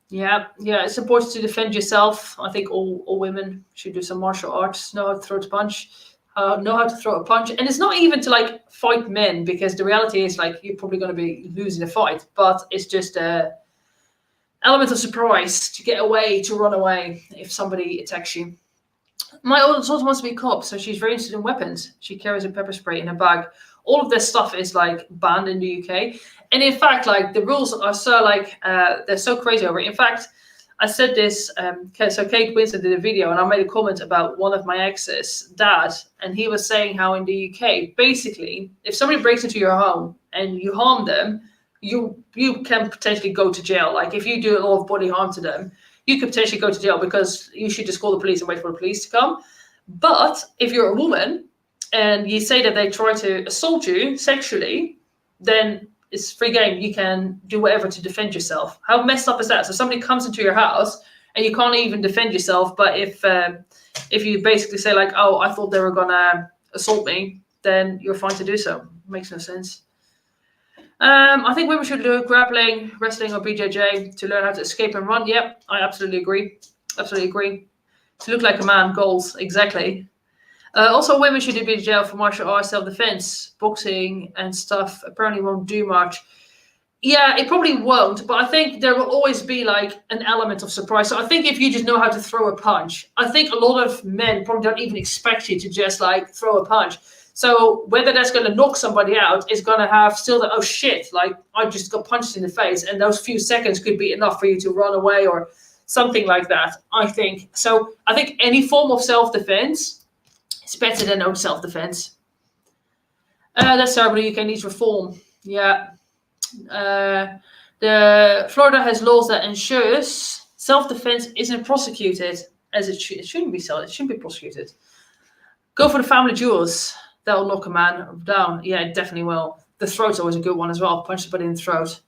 Yeah, it's important to defend yourself. I think all women should do some martial arts, know how to throw a punch, and it's not even to like fight men, because the reality is like you're probably going to be losing a fight, but it's just a element of surprise to get away, to run away if somebody attacks you. My oldest daughter wants to be a cop, so she's very interested in weapons. She carries a pepper spray in her bag. All of this stuff is like banned in the UK. And in fact, like the rules are so like, they're so crazy over it. In fact, I said this, so Kate Winslet did a video and I made a comment about one of my ex's dad. And he was saying how in the UK, basically, if somebody breaks into your home and you harm them, you can potentially go to jail. Like if you do a lot of body harm to them, you could potentially go to jail because you should just call the police and wait for the police to come. But if you're a woman and you say that they try to assault you sexually, then it's free game. You can do whatever to defend yourself. How messed up is that? So somebody comes into your house and you can't even defend yourself. But if you basically say like, oh, I thought they were gonna assault me, then you're fine to do so. Makes no sense. I think women should do grappling, wrestling, or BJJ to learn how to escape and run. Yep, I absolutely agree. Absolutely agree. To look like a man, goals, exactly. Also, women should be in jail for martial arts, self-defense, boxing, and stuff. Apparently, won't do much. Yeah, it probably won't, but I think there will always be like an element of surprise. So I think if you just know how to throw a punch, I think a lot of men probably don't even expect you to just like throw a punch. So whether that's going to knock somebody out is going to have still the, oh shit, like I just got punched in the face, and those few seconds could be enough for you to run away or something like that, I think. So I think any form of self-defense is better than no self-defense. That's terrible. The UK needs reform. Yeah. The Florida has laws that ensures self-defense isn't prosecuted as it shouldn't be. It shouldn't be prosecuted. Go for the family jewels. That'll knock a man down. Yeah, it definitely will. The throat's always a good one as well. Punch somebody in the throat.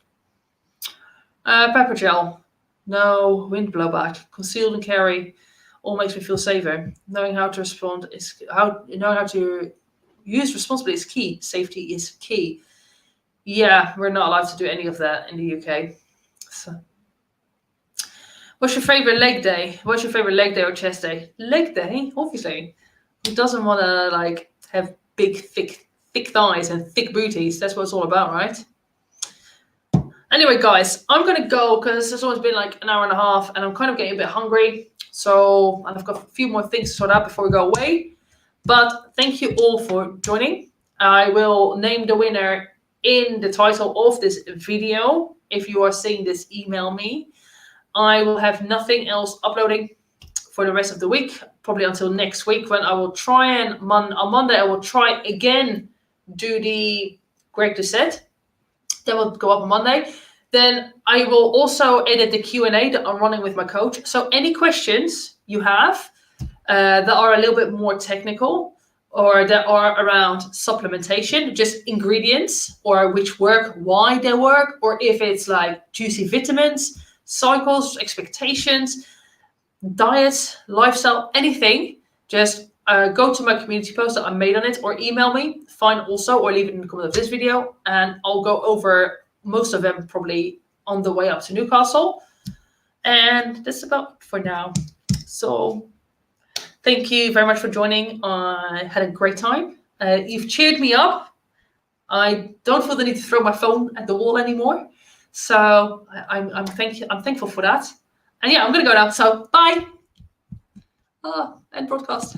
Pepper gel. No. Wind blowback. Conceal and carry. All makes me feel safer. Knowing how to respond is knowing how to use responsibly is key. Safety is key. Yeah, we're not allowed to do any of that in the UK. So. What's your favorite leg day? What's your favorite leg day or chest day? Leg day, obviously. Who doesn't want to like have big, thick thighs and thick booties? That's what it's all about, right? Anyway, guys, I'm gonna go because it's always been like an hour and a half, and I'm kind of getting a bit hungry. So I've got a few more things to sort out before we go away. But thank you all for joining. I will name the winner in the title of this video. If you are seeing this, email me. I will have nothing else uploading for the rest of the week, probably until next week, when I will try and on Monday I will try again do the Greg to set. That will go up on Monday. Then I will also edit the Q&A that I'm running with my coach. So any questions you have that are a little bit more technical, or that are around supplementation, just ingredients, or which work, why they work, or if it's like juicy vitamins, cycles, expectations, diets, lifestyle, anything, just go to my community post that I made on it, or email me, fine also, or leave it in the comment of this video, and I'll go over most of them probably on the way up to Newcastle. And that's about it for now. So thank you very much for joining. I had a great time. You've cheered me up. I don't feel the need to throw my phone at the wall anymore. So I'm thankful for that. And yeah, I'm gonna go now. So bye. End broadcast.